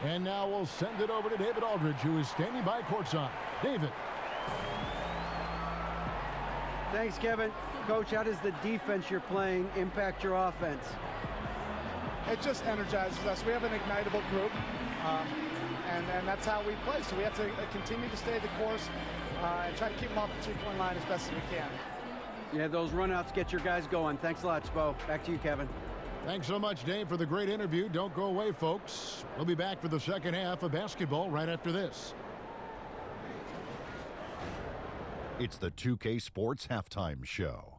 And now we'll send it over to David Aldridge, who is standing by courtside. David. Thanks, Kevin. Coach, how does the defense you're playing impact your offense? It just energizes us. We have an ignitable group, and that's how we play. So we have to continue to stay the course and try to keep them off the 3-point line as best as we can. Yeah, those runouts get your guys going. Thanks a lot, Spo. Back to you, Kevin. Thanks so much, Dave, for the great interview. Don't go away, folks. We'll be back for the second half of basketball right after this. It's the 2K Sports Halftime Show.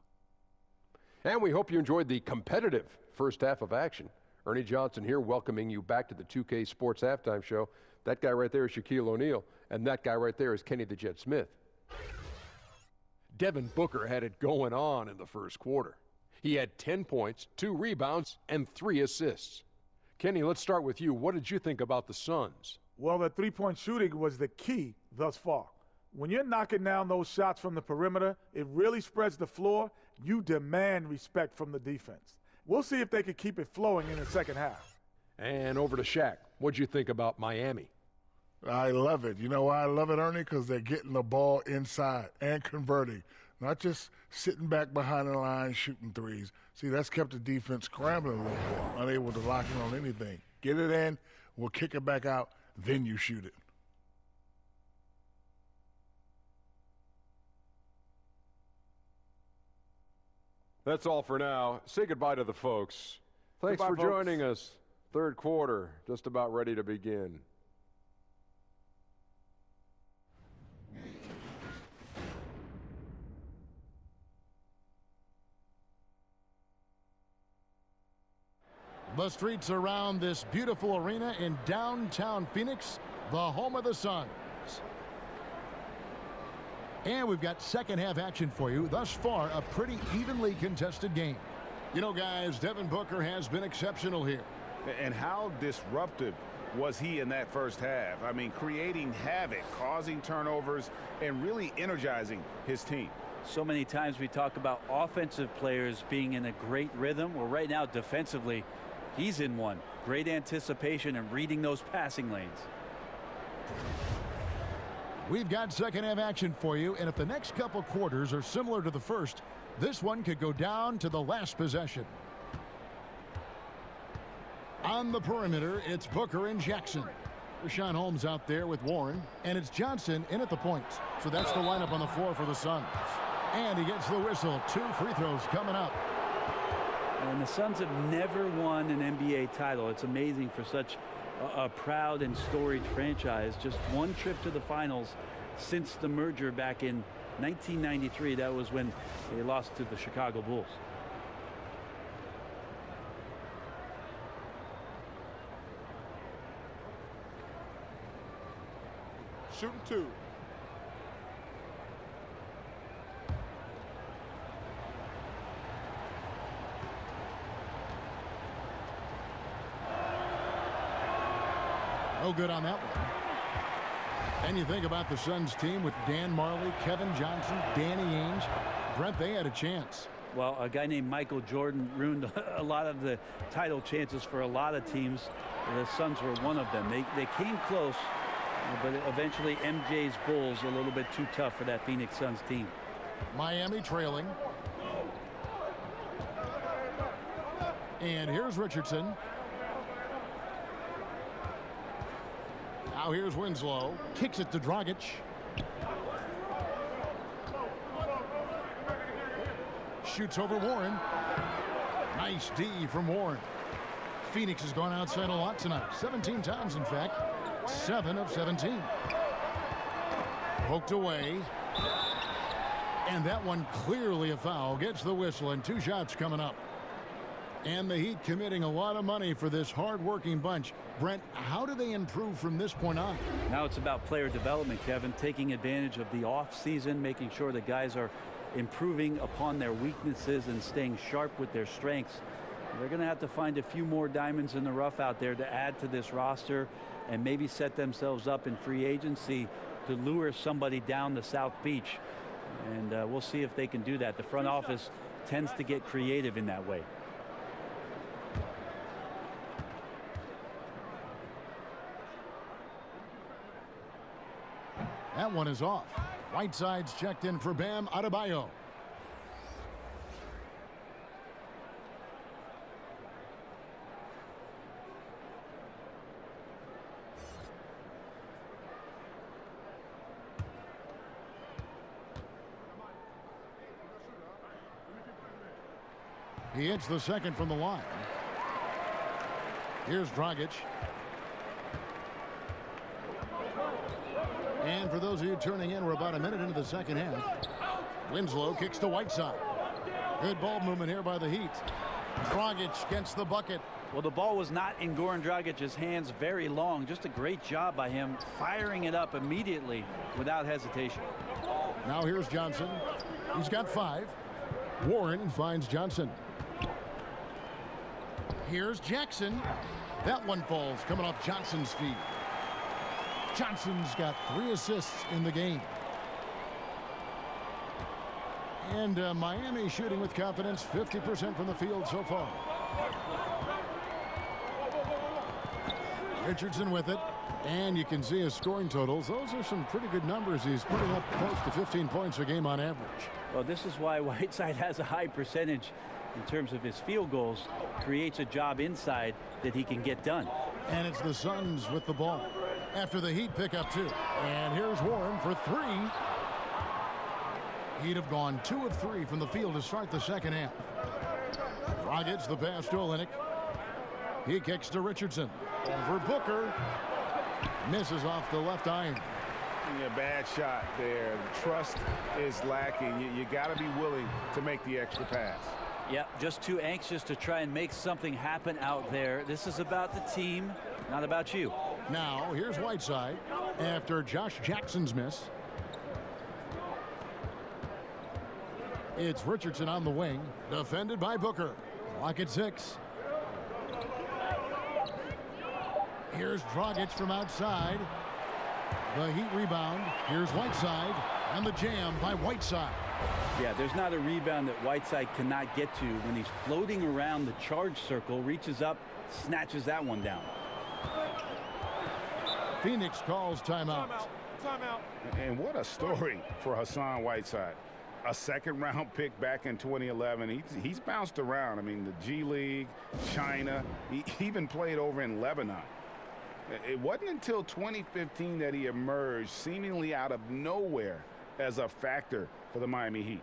And we hope you enjoyed the competitive first half of action. Ernie Johnson here welcoming you back to the 2K Sports Halftime Show. That guy right there is Shaquille O'Neal, and that guy right there is Kenny the Jet Smith. Devin Booker had it going on in the first quarter. He had 10 points, 2 rebounds, and 3 assists. Kenny, let's start with you. What did you think about the Suns? Well, the 3-point shooting was the key thus far. When you're knocking down those shots from the perimeter, it really spreads the floor. You demand respect from the defense. We'll see if they can keep it flowing in the second half. And over to Shaq. What'd you think about Miami? I love it. You know why I love it, Ernie? Because they're getting the ball inside and converting. not just sitting back behind the line shooting threes. See, that's kept the defense scrambling a little bit, unable to lock in on anything. Get it in, we'll kick it back out, then you shoot it. That's all for now. Say goodbye to the folks. Thanks Goodbye, for joining us. Third quarter, just about ready to begin. The streets around this beautiful arena in downtown Phoenix, the home of the Suns. And we've got second half action for you. Thus far, a pretty evenly contested game. You know, guys, Devin Booker has been exceptional here. And how disruptive was he in that first half? I mean, creating havoc, causing turnovers, and really energizing his team. So many times we talk about offensive players being in a great rhythm. Well, right now, defensively, he's in one. Great anticipation and reading those passing lanes. We've got second half action for you, and if the next couple quarters are similar to the first, this one could go down to the last possession. On the perimeter, it's Booker and Jackson. Rashawn Holmes out there with Warren, and it's Johnson in at the point. So that's the lineup on the floor for the Suns. And he gets the whistle. 2 free throws coming up. And the Suns have never won an NBA title. It's amazing for such a proud and storied franchise. Just one trip to the finals since the merger back in 1993. That was when they lost to the Chicago Bulls. Shooting 2. No good on that one. And you think about the Suns team with Dan Marley, Kevin Johnson, Danny Ainge. Brent, they had a chance. Well, a guy named Michael Jordan ruined a lot of the title chances for a lot of teams. The Suns were one of them. They came close, but eventually MJ's Bulls a little bit too tough for that Phoenix Suns team. Miami trailing. And here's Richardson. Now here's Winslow. Kicks it to Dragic. Shoots over Warren. Nice D from Warren. Phoenix has gone outside a lot tonight. 17 times, in fact. 7 of 17. Poked away. And that one clearly a foul. Gets the whistle, and 2 shots coming up. And the Heat committing a lot of money for this hard-working bunch. Brent, how do they improve from this point on? Now it's about player development, Kevin, taking advantage of the off-season, making sure the guys are improving upon their weaknesses and staying sharp with their strengths. They're going to have to find a few more diamonds in the rough out there to add to this roster and maybe set themselves up in free agency to lure somebody down the South Beach. And we'll see if they can do that. The front office tends to get creative in that way. That one is off. Whiteside's checked in for Bam Adebayo. He hits the second from the line. Here's Dragic. And for those of you turning in, we're about a minute into the second half. Winslow kicks to Whiteside. Good ball movement here by the Heat. Dragic gets the bucket. Well, the ball was not in Goran Dragic's hands very long. Just a great job by him firing it up immediately without hesitation. Now here's Johnson. He's got 5. Warren finds Johnson. Here's Jackson. That one falls coming off Johnson's feet. Johnson's got 3 assists in the game. And Miami shooting with confidence, 50% from the field so far. Richardson with it. And you can see his scoring totals. Those are some pretty good numbers. He's putting up close to 15 points a game on average. Well, this is why Whiteside has a high percentage in terms of his field goals. Creates a job inside that he can get done. And it's the Suns with the ball after the Heat pick up 2. And here's Warren for 3. He'd have gone 2 of 3 from the field to start the second half. Dragic the pass to Olynyk. He kicks to Richardson. Over Booker. Misses off the left iron. A bad shot there. Trust is lacking. You got to be willing to make the extra pass. Yeah, just too anxious to try and make something happen out there. This is about the team, not about you. Now, here's Whiteside after Josh Jackson's miss. It's Richardson on the wing, defended by Booker. Clock at 6. Here's Dragic from outside. The Heat rebound. Here's Whiteside, and the jam by Whiteside. Yeah, there's not a rebound that Whiteside cannot get to when he's floating around the charge circle, reaches up, snatches that one down. Phoenix calls timeout. Timeout. And what a story for Hassan Whiteside. A second-round pick back in 2011. He's bounced around. I mean, the G League, China. He even played over in Lebanon. It wasn't until 2015 that he emerged seemingly out of nowhere as a factor for the Miami Heat.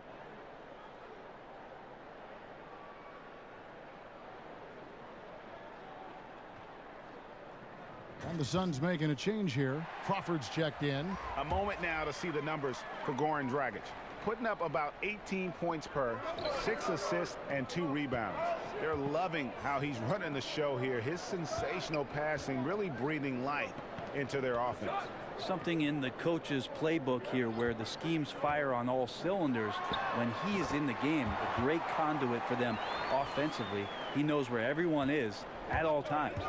And the Suns making a change here. Crawford's checked in. A moment now to see the numbers for Goran Dragic. Putting up about 18 points per, 6 assists, and 2 rebounds. They're loving how he's running the show here. His sensational passing really breathing life into their offense. Something in the coach's playbook here where the schemes fire on all cylinders. When he is in the game, a great conduit for them offensively. He knows where everyone is at all times.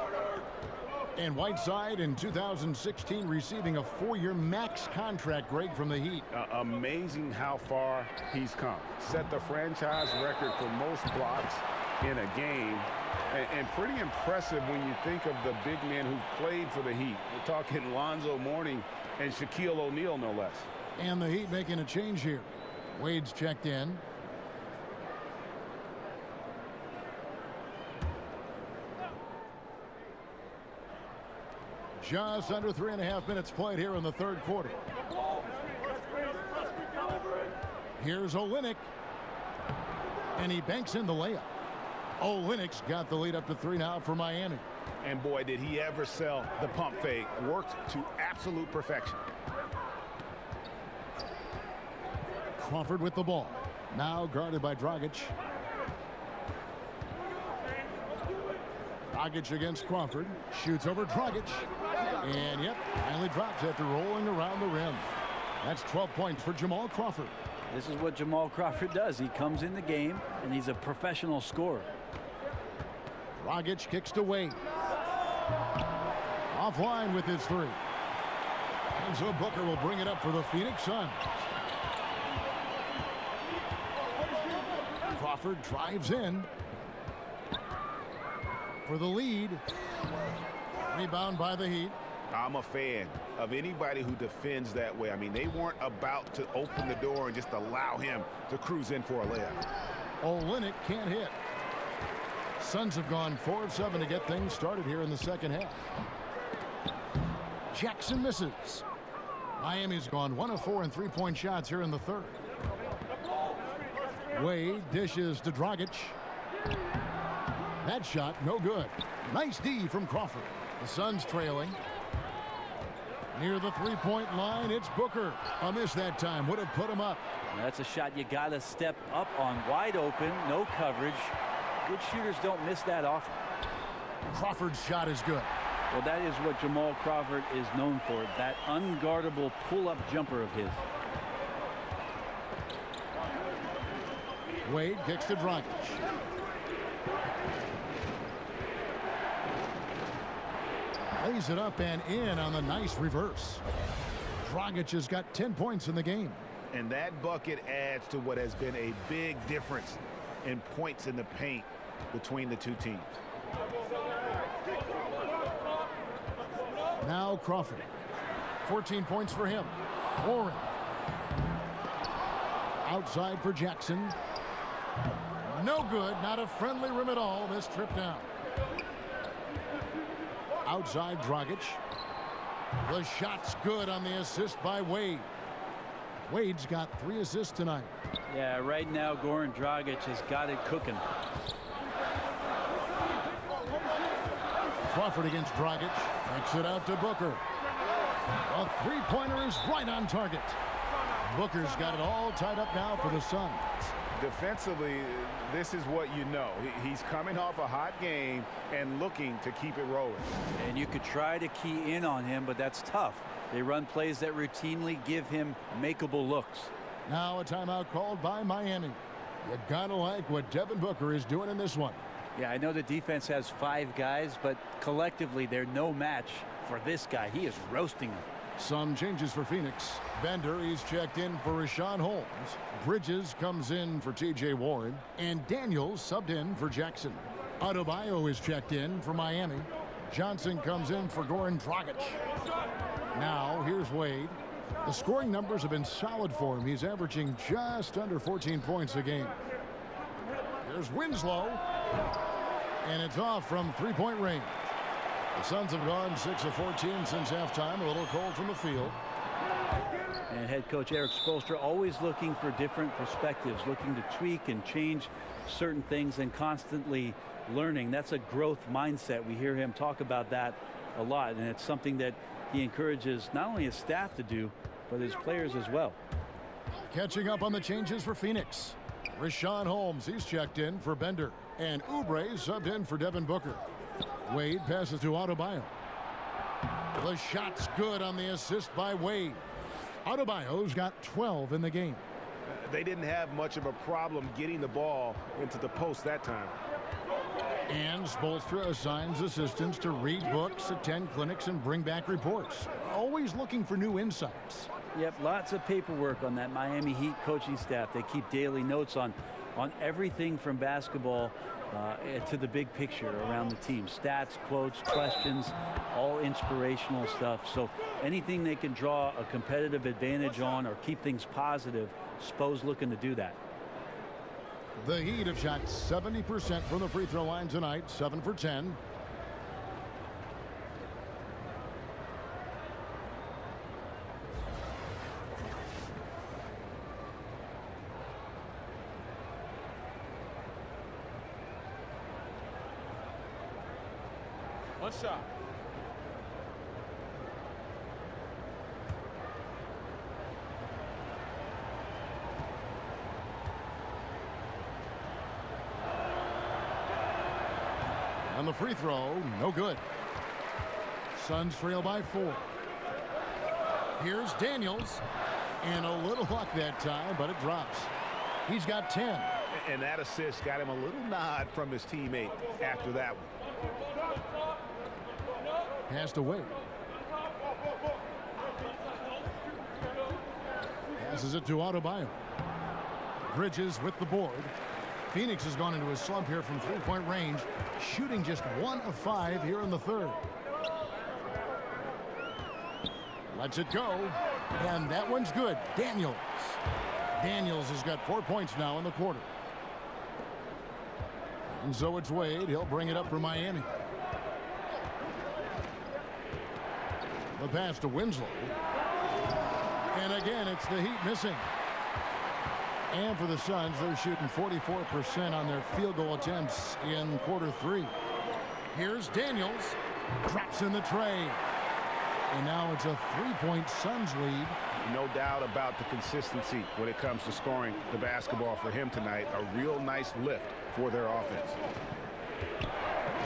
And Whiteside in 2016 receiving a 4-year max contract, Greg, from the Heat. Amazing how far he's come. Set the franchise record for most blocks in a game. And pretty impressive when you think of the big men who played for the Heat. We're talking Lonzo Mourning and Shaquille O'Neal, no less. And the Heat making a change here. Wade's checked in. Just under 3.5 minutes played here in the third quarter. Here's Olynyk. And he banks in the layup. Olynyk's got the lead up to 3 now for Miami. And boy, did he ever sell the pump fake. Worked to absolute perfection. Crawford with the ball. Now guarded by Dragic. Dragic against Crawford. Shoots over Dragic. And yep, finally drops after rolling around the rim. That's 12 points for Jamal Crawford. This is what Jamal Crawford does. He comes in the game, and he's a professional scorer. Dragic kicks to Wade. Offline with his 3. And so Booker will bring it up for the Phoenix Suns. Crawford drives in for the lead. Rebound by the Heat. I'm a fan of anybody who defends that way. I mean, they weren't about to open the door and just allow him to cruise in for a layup. Olynyk can't hit. Suns have gone 4 of 7 to get things started here in the second half. Jackson misses. Miami's gone 1 of 4 in 3-point shots here in the third. Wade dishes to Dragic. That shot no good. Nice D from Crawford. The Suns trailing. Near the 3-point line, it's Booker. A miss that time. Would have put him up. That's a shot you got to step up on. Wide open, no coverage. Good shooters don't miss that often. Crawford's shot is good. Well, that is what Jamal Crawford is known for. That unguardable pull-up jumper of his. Wade kicks to Dragic. Lays it up and in on the nice reverse. Dragic has got 10 points in the game. And that bucket adds to what has been a big difference in points in the paint between the two teams. Now Crawford. 14 points for him. Warren. Outside for Jackson. No good. Not a friendly rim at all this trip down. Outside Dragic. The shot's good on the assist by Wade. Wade's got 3 assists tonight. Yeah, right now Goran Dragic has got it cooking. Crawford against Dragic. Takes it out to Booker. A three-pointer is right on target. Booker's got it all tied up now for the Suns. Defensively, this is what you know. He's coming off a hot game and looking to keep it rolling. And you could try to key in on him, but that's tough. They run plays that routinely give him makeable looks. Now a timeout called by Miami. You gotta like what Devin Booker is doing in this one. Yeah, I know the defense has 5 guys, but collectively they're no match for this guy. He is roasting them. Some changes for Phoenix. Bender, he's checked in for Rashawn Holmes. Bridges comes in for T.J. Warren. And Daniels subbed in for Jackson. Adebayo is checked in for Miami. Johnson comes in for Goran Dragic. Now, here's Wade. The scoring numbers have been solid for him. He's averaging just under 14 points a game. Here's Winslow. And it's off from three-point range. The Suns have gone 6 of 14 since halftime. A little cold from the field. And head coach Eric Spoelstra always looking for different perspectives, looking to tweak and change certain things and constantly learning. That's a growth mindset. We hear him talk about that a lot, and it's something that he encourages not only his staff to do, but his players as well. Catching up on the changes for Phoenix. Rashawn Holmes, he's checked in for Bender. And Oubre subbed in for Devin Booker. Wade passes to Adebayo. The shot's good on the assist by Wade. Adebayo's got 12 in the game. They didn't have much of a problem getting the ball into the post that time. And Spoelstra assigns assistants to read books, attend clinics, and bring back reports. Always looking for new insights. Yep, lots of paperwork on that Miami Heat coaching staff. They keep daily notes on everything from basketball to the big picture around the team. Stats, quotes, questions, all inspirational stuff. So anything they can draw a competitive advantage on or keep things positive, Spo's looking to do that. The Heat have shot 70% from the free throw line tonight, 7 for 10. One shot. On the free throw, no good. Suns trail by 4. Here's Daniels. And a little luck that time, but it drops. He's got 10. And that assist got him a little nod from his teammate after that one. Passed away. Passes it to Adebayo. Bridges with the board. Phoenix has gone into a slump here from three-point range, shooting just 1 of 5 here in the third. Lets it go, and that one's good. Daniels. Daniels has got 4 points now in the quarter. And so it's Wade. He'll bring it up for Miami. The pass to Winslow. And again, it's the Heat missing. And for the Suns, they're shooting 44% on their field goal attempts in quarter 3. Here's Daniels. Drops in the tray. And now it's a 3-point Suns lead. No doubt about the consistency when it comes to scoring the basketball for him tonight. A real nice lift for their offense.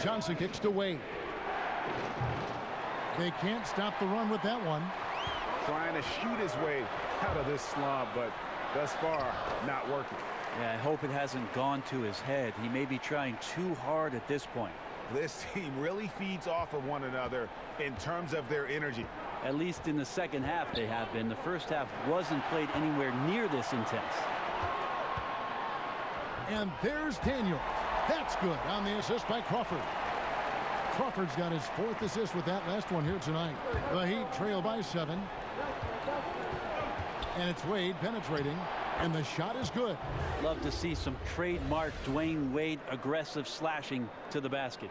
Johnson kicks to Wade. They can't stop the run with that one. Trying to shoot his way out of this slump, but thus far, not working. Yeah, I hope it hasn't gone to his head. He may be trying too hard at this point. This team really feeds off of one another in terms of their energy. At least in the second half they have been. The first half wasn't played anywhere near this intense. And there's Daniel. That's good on the assist by Crawford. Crawford's got his 4th assist with that last one here tonight. The Heat trail by 7. And it's Wade penetrating, and the shot is good. Love to see some trademark Dwayne Wade aggressive slashing to the basket.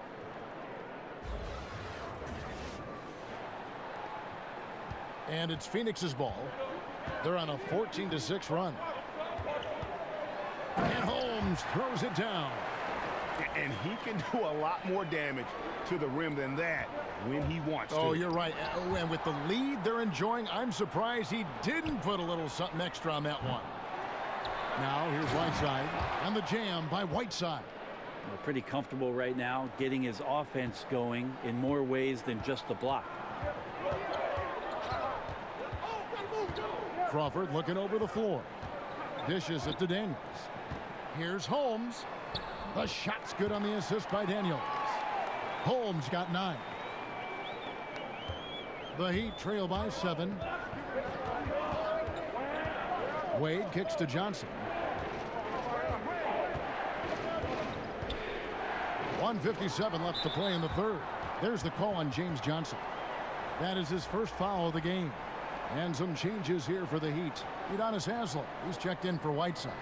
And it's Phoenix's ball. They're on a 14-6 run. And Holmes throws it down. And he can do a lot more damage to the rim than that when he wants to. Oh, you're right. And with the lead they're enjoying, I'm surprised he didn't put a little something extra on that one. Now here's Whiteside, and the jam by Whiteside. They're pretty comfortable right now getting his offense going in more ways than just the block. Crawford looking over the floor. Dishes it to Daniels. Here's Holmes. The shot's good on the assist by Daniels. Holmes got 9. The Heat trail by 7. Wade kicks to Johnson. 1:57 left to play in the 3rd. There's the call on James Johnson. That is his first foul of the game. And some changes here for the Heat. Udonis Haslem, he's checked in for Whiteside.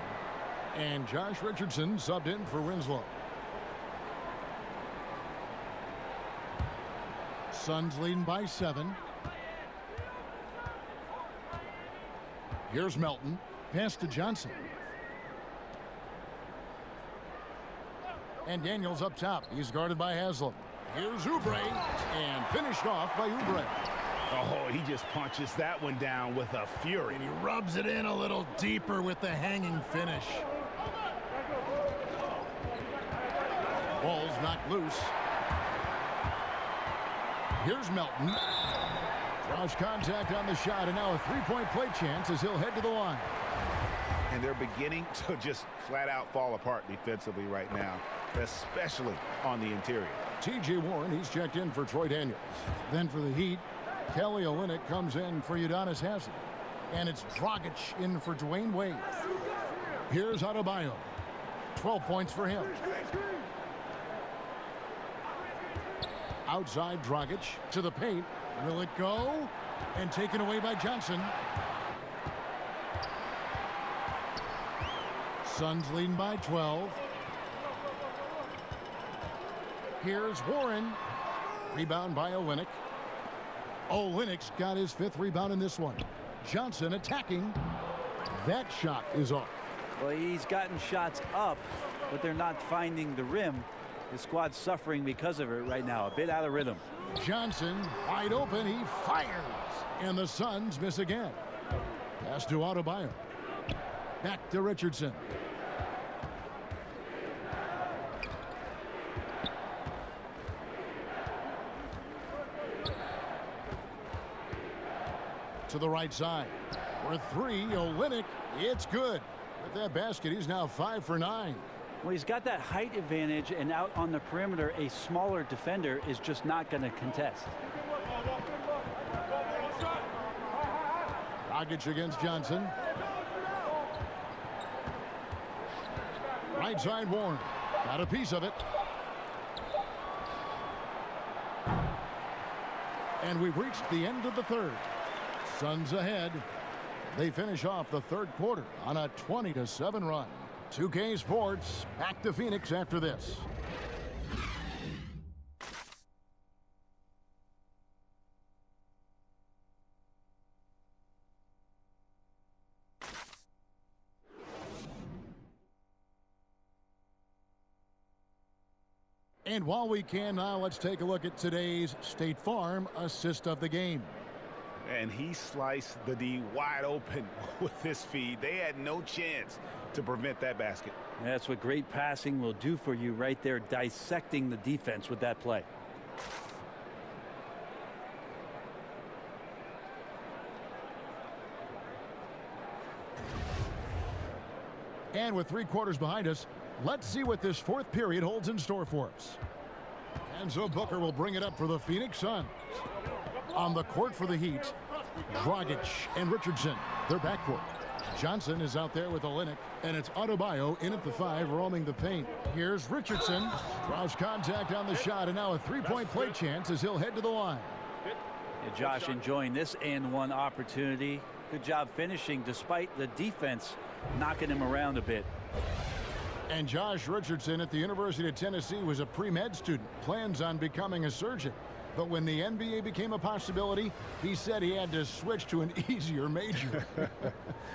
And Josh Richardson subbed in for Winslow. Suns leading by 7. Here's Melton. Pass to Johnson. And Daniels up top. He's guarded by Haslem. Here's Oubre. And finished off by Oubre. Oh, he just punches that one down with a fury. And he rubs it in a little deeper with the hanging finish. Ball's knocked loose. Here's Melton. Draws contact on the shot, and now a three-point play chance as he'll head to the line. And they're beginning to just flat-out fall apart defensively right now, especially on the interior. T.J. Warren, he's checked in for Troy Daniels. Then for the Heat, Kelly Olynyk comes in for Udonis Haslem. And it's Dragic in for Dwayne Wade. Here's Adebayo. 12 points for him. Outside Dragic to the paint. Will it go? And taken away by Johnson. Suns leading by 12. Here's Warren. Rebound by Olynyk. Olynyk's got his 5th rebound in this one. Johnson attacking. That shot is off. Well, he's gotten shots up, but they're not finding the rim. His squad's suffering because of it right now. A bit out of rhythm. Johnson wide open. He fires. And the Suns miss again. Pass to Adebayo. Back to Richardson. To the right side. For 3, Olynyk. It's good. With that basket, he's now 5 for 9. Well, he's got that height advantage, and out on the perimeter, a smaller defender is just not going to contest. Dragic against Johnson. Right side Warren. Got a piece of it. And we've reached the end of the 3rd. Suns ahead. They finish off the 3rd quarter on a 20-7 run. 2K Sports back to Phoenix after this. And while we can now, let's take a look at today's State Farm assist of the game. And he sliced the D wide open with this feed. They had no chance to prevent that basket. That's what great passing will do for you right there, dissecting the defense with that play. And with 3 quarters behind us, let's see what this 4th period holds in store for us. Enzo Booker will bring it up for the Phoenix Suns. On the court for the Heat, Dragic and Richardson, their backcourt. Johnson is out there with Olynyk, and it's Adebayo in at the 5, roaming the paint. Here's Richardson. Draws contact on the shot, and now a three-point play chance as he'll head to the line. Yeah, Josh enjoying this and one opportunity. Good job finishing despite the defense knocking him around a bit. And Josh Richardson at the University of Tennessee was a pre-med student, plans on becoming a surgeon. But when the NBA became a possibility, he said he had to switch to an easier major.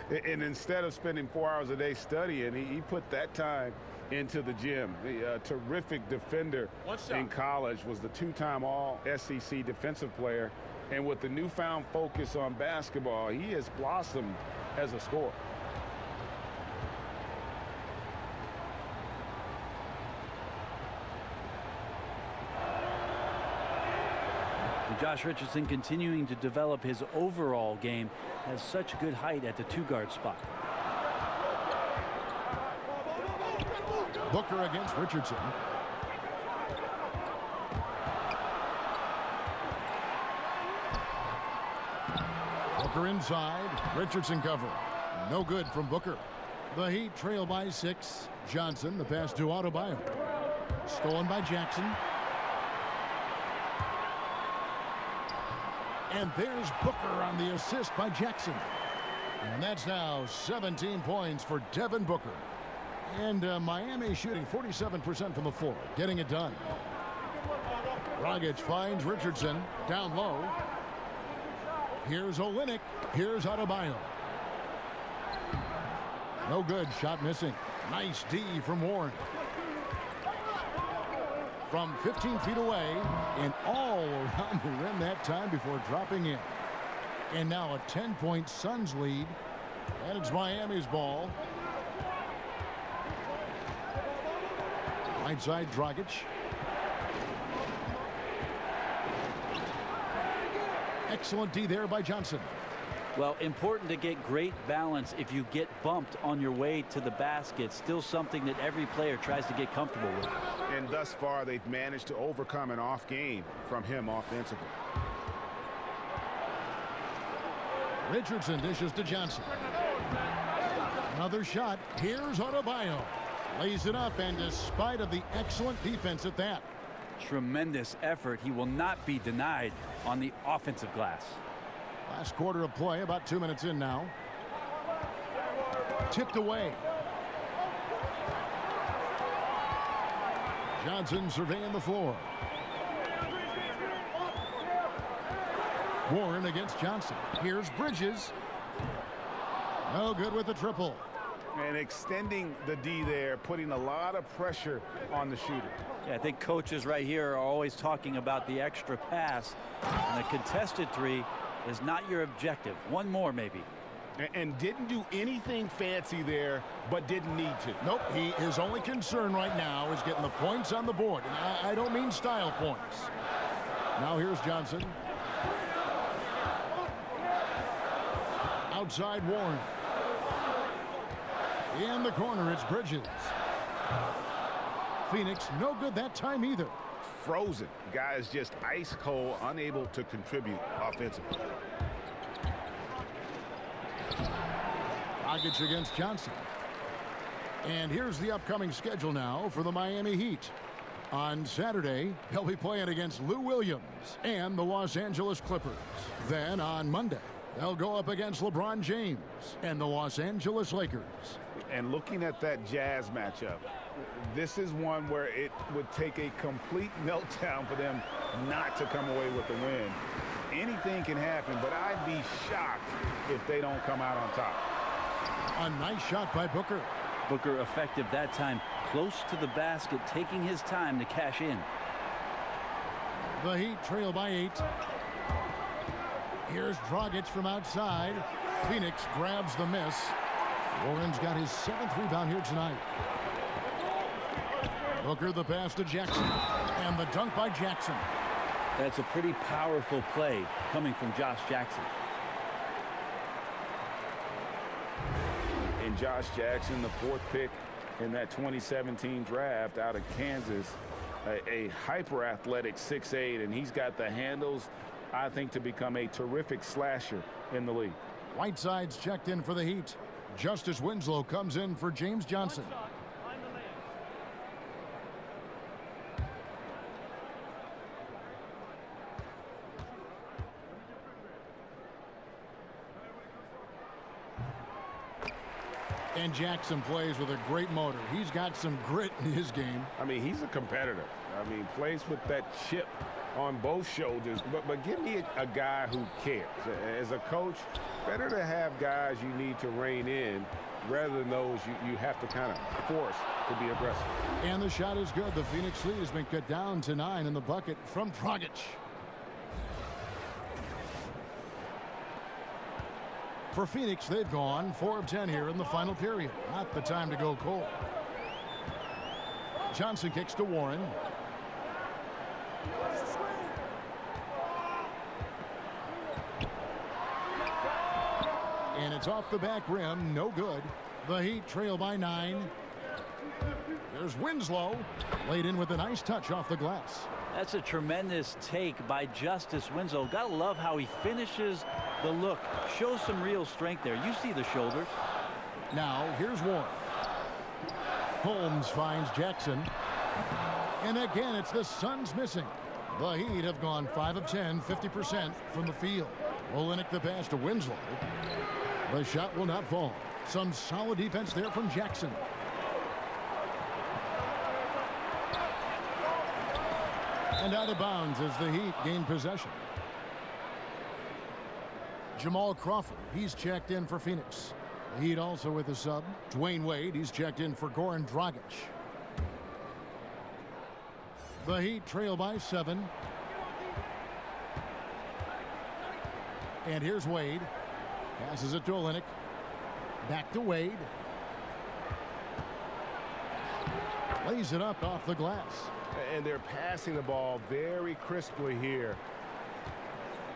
And instead of spending 4 hours a day studying, he put that time into the gym. The terrific defender in college, was the 2-time All-SEC defensive player. And with the newfound focus on basketball, he has blossomed as a scorer. Josh Richardson continuing to develop his overall game, has such good height at the 2-guard spot. Booker against Richardson. Booker inside. Richardson cover. No good from Booker. The Heat trail by 6. Johnson, the pass to Adebayo. Stolen by Jackson. And there's Booker on the assist by Jackson. And that's now 17 points for Devin Booker. And Miami shooting 47% from the floor, getting it done. Dragic finds Richardson down low. Here's Olynyk. Here's Adebayo. No good. Shot missing. Nice D from Warren. From 15 feet away and all around the rim that time before dropping in. And now a 10-point Suns lead. And it's Miami's ball. Right side, Dragic. Excellent D there by Johnson. Well, important to get great balance if you get bumped on your way to the basket. Still something that every player tries to get comfortable with. And thus far, they've managed to overcome an off game from him offensively. Richardson dishes to Johnson. Another shot. Here's Adebayo. Lays it up, and despite of the excellent defense at that. Tremendous effort. He will not be denied on the offensive glass. Last quarter of play, about 2 minutes in now. Tipped away. Johnson surveying the floor. Warren against Johnson. Here's Bridges. No good with the triple. And extending the D there, putting a lot of pressure on the shooter. Yeah, I think coaches right here are always talking about the extra pass. And a contested 3 is not your objective. One more, maybe. And didn't do anything fancy there, but didn't need to. Nope, his only concern right now is getting the points on the board. And I don't mean style points. Now here's Johnson. Outside Warren. In the corner, it's Bridges. Phoenix, no good that time either. Frozen. Guys just ice cold, unable to contribute offensively. Dragic against Johnson. And here's the upcoming schedule now for the Miami Heat. On Saturday, they'll be playing against Lou Williams and the Los Angeles Clippers. Then on Monday, they'll go up against LeBron James and the Los Angeles Lakers. And looking at that Jazz matchup, this is one where it would take a complete meltdown for them not to come away with the win. Anything can happen, but I'd be shocked if they don't come out on top. A nice shot by Booker. Booker effective that time, close to the basket, taking his time to cash in. The Heat trail by 8. Here's Dragic from outside. Phoenix grabs the miss. Warren's got his 7th rebound here tonight. Booker the pass to Jackson. And the dunk by Jackson. That's a pretty powerful play coming from Josh Jackson. And Josh Jackson, the 4th pick in that 2017 draft out of Kansas, a hyper-athletic 6'8", and he's got the handles, I think, to become a terrific slasher in the league. Whiteside's checked in for the Heat. Justice Winslow comes in for James Johnson. And Jackson plays with a great motor. He's got some grit in his game. I mean, he's a competitor. I mean, plays with that chip on both shoulders. But give me a guy who cares. As a coach, better to have guys you need to rein in rather than those you have to kind of force to be aggressive. And the shot is good. The Phoenix lead has been cut down to 9 in the bucket from Dragic. For Phoenix, they've gone 4 of 10 here in the final period. Not the time to go cold. Johnson kicks to Warren. And it's off the back rim. No good. The Heat trail by 9. There's Winslow. Laid in with a nice touch off the glass. That's a tremendous take by Justice Winslow. Gotta love how he finishes the look. Shows some real strength there. You see the shoulders. Now here's Warren. Holmes finds Jackson. And again, it's the Suns missing. The Heat have gone 5 of 10, 50% from the field. Olynyk the pass to Winslow. The shot will not fall. Some solid defense there from Jackson. And out of bounds as the Heat gain possession. Jamal Crawford, he's checked in for Phoenix. The Heat also with a sub. Dwayne Wade, he's checked in for Goran Dragic. The Heat trail by 7. And here's Wade. Passes it to Olynyk. Back to Wade. Lays it up off the glass. And they're passing the ball very crisply here.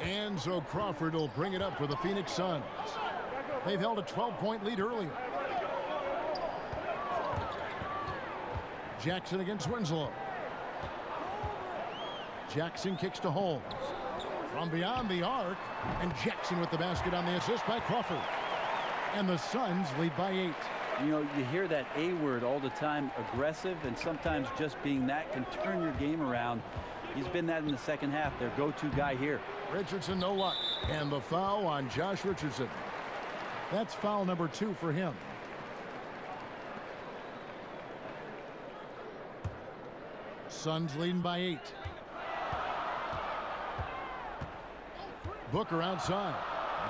And so Crawford will bring it up for the Phoenix Suns. They've held a 12-point lead earlier. Jackson against Winslow. Jackson kicks to Holmes. From beyond the arc. And Jackson with the basket on the assist by Crawford. And the Suns lead by 8. You know, you hear that A word all the time, aggressive, and sometimes just being that can turn your game around. He's been that in the second half, their go-to guy here. Richardson, no luck. And the foul on Josh Richardson. That's foul number 2 for him. Suns leading by 8. Booker outside.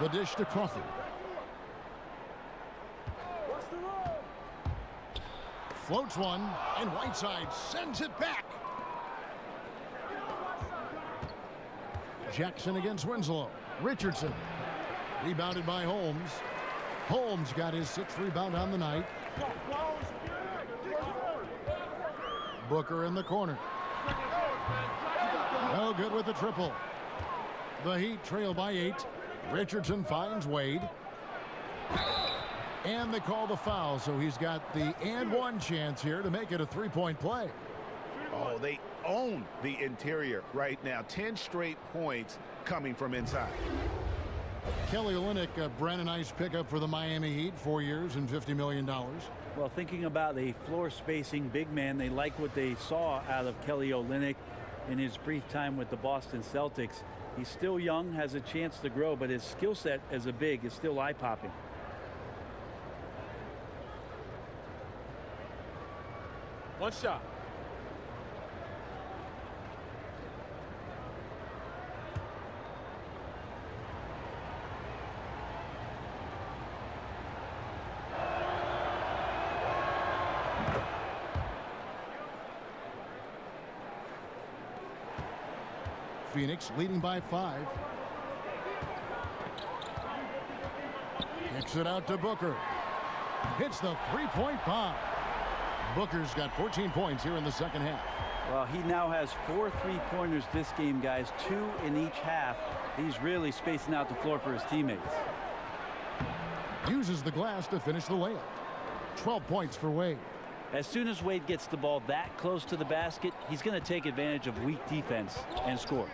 The dish to Crawford. Floats one, and Whiteside sends it back. Jackson against Winslow. Richardson. Rebounded by Holmes. Holmes got his 6th rebound on the night. Booker in the corner. No good with the triple. The Heat trail by 8. Richardson finds Wade. And they call the foul, so he's got the and one chance here to make it a 3-point play. Oh, they own the interior right now. 10 straight points coming from inside. Kelly Olynyk, a brand nice pickup for the Miami Heat. 4 years and $50 million. Well, thinking about a floor spacing big man, they like what they saw out of Kelly Olynyk in his brief time with the Boston Celtics. He's still young, has a chance to grow, but his skill set as a big is still eye-popping. One shot. Phoenix leading by 5. Kicks it out to Booker. Hits the 3-point bomb. Booker's got 14 points here in the second half. Well, he now has 4 3-pointers this game, guys. 2 in each half. He's really spacing out the floor for his teammates. Uses the glass to finish the layup. 12 points for Wade. As soon as Wade gets the ball that close to the basket, he's going to take advantage of weak defense and score.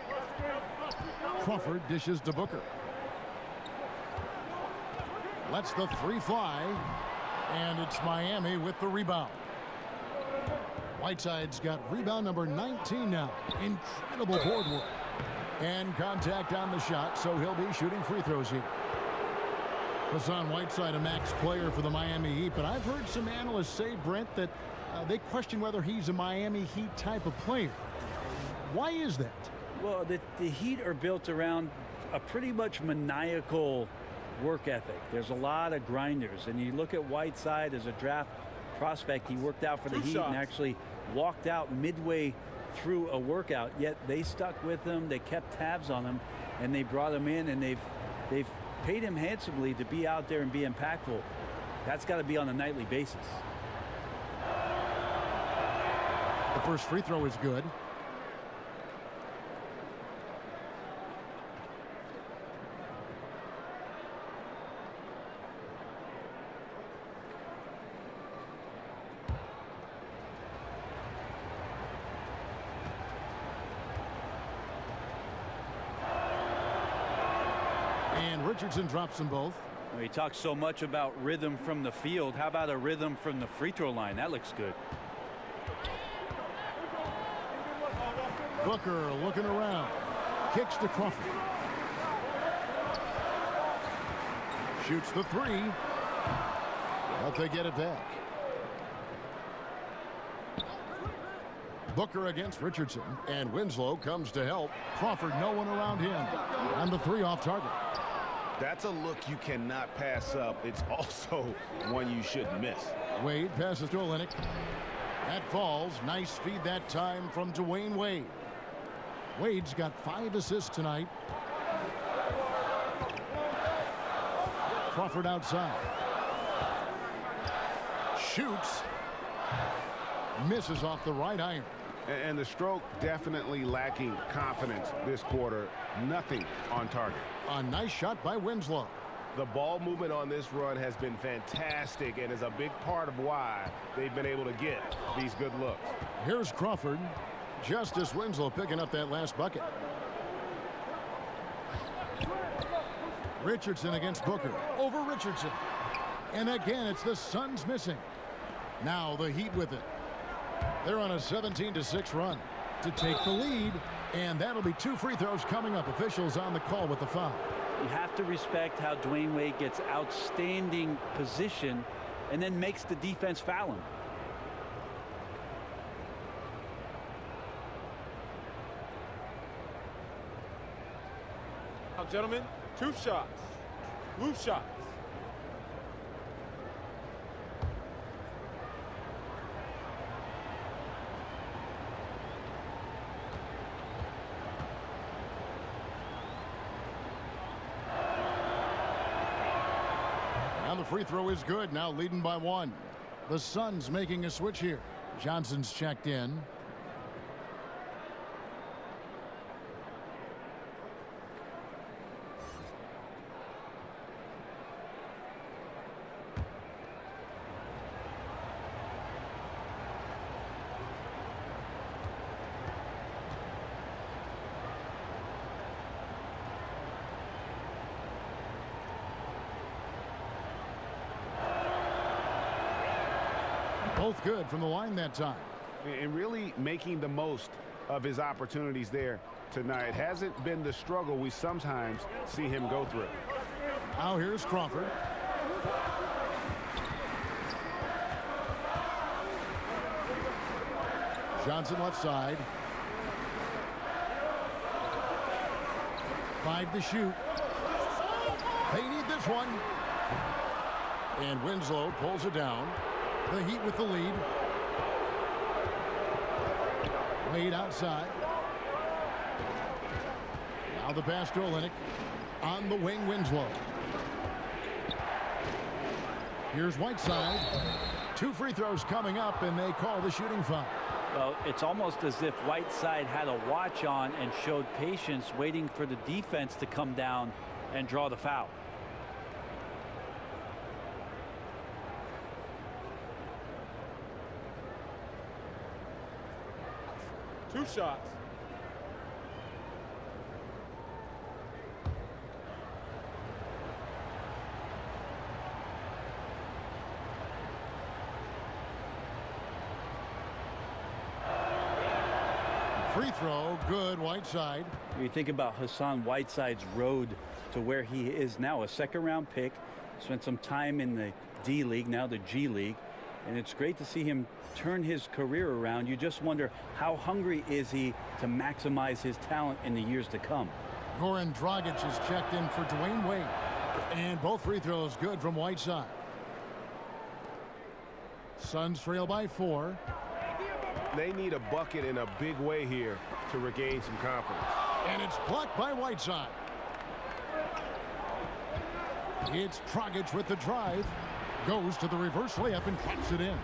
Crawford dishes to Booker. Lets the three fly. And it's Miami with the rebound. Whiteside's got rebound number 19 now. Incredible board work. And contact on the shot, so he'll be shooting free throws here. Hassan Whiteside, a max player for the Miami Heat, but I've heard some analysts say, Brent, that they question whether he's a Miami Heat type of player. Why is that? Well, the Heat are built around a pretty much maniacal work ethic. There's a lot of grinders, and you look at Whiteside as a draft prospect. He worked out for the Heat and actually walked out midway through a workout, yet they stuck with him, they kept tabs on him, and they brought him in, and they've paid him handsomely to be out there and be impactful. That's got to be on a nightly basis. The first free throw is good. Richardson drops them both. Well, he talks so much about rhythm from the field. How about a rhythm from the free throw line? That looks good. Booker looking around. Kicks to Crawford. Shoots the three. But they get it back. Booker against Richardson. And Winslow comes to help. Crawford, no one around him. And the three off target. That's a look you cannot pass up. It's also one you shouldn't miss. Wade passes to Olynyk. That falls. Nice feed that time from Dwayne Wade. Wade's got 5 assists tonight. Crawford outside. Shoots. Misses off the right iron. And the stroke definitely lacking confidence this quarter. Nothing on target. A nice shot by Winslow. The ball movement on this run has been fantastic and is a big part of why they've been able to get these good looks. Here's Crawford. Justice Winslow picking up that last bucket. Richardson against Booker. Over Richardson. And again, it's the Suns missing. Now the Heat with it. They're on a 17-6 run to take the lead, and that'll be 2 free throws coming up. Officials on the call with the foul. You have to respect how Dwayne Wade gets outstanding position and then makes the defense foul him. Now, gentlemen, 2 shots. Loose shots. The free throw is good. Now leading by 1. The Suns making a switch here. Johnson's checked in. Both good from the line that time. And really making the most of his opportunities there tonight. Hasn't been the struggle we sometimes see him go through. Now here's Crawford. Johnson left side. 5 to shoot. They need this one. And Winslow pulls it down. The Heat with the lead. Wade outside. Now the pass to Olynyk. On the wing, Winslow. Here's Whiteside. 2 free throws coming up, and they call the shooting foul. Well, it's almost as if Whiteside had a watch on and showed patience, waiting for the defense to come down and draw the foul. Two shots. Free throw, good, Whiteside. You think about Hassan Whiteside's road to where he is now, a second-round pick. Spent some time in the D-League, now the G-League. And it's great to see him turn his career around. You just wonder, how hungry is he to maximize his talent in the years to come? Goran Dragic is checked in for Dwayne Wade. And both free throws good from Whiteside. Suns trail by 4. They need a bucket in a big way here to regain some confidence. And it's blocked by Whiteside. It's Dragic with the drive. Goes to the reverse layup and drops it in.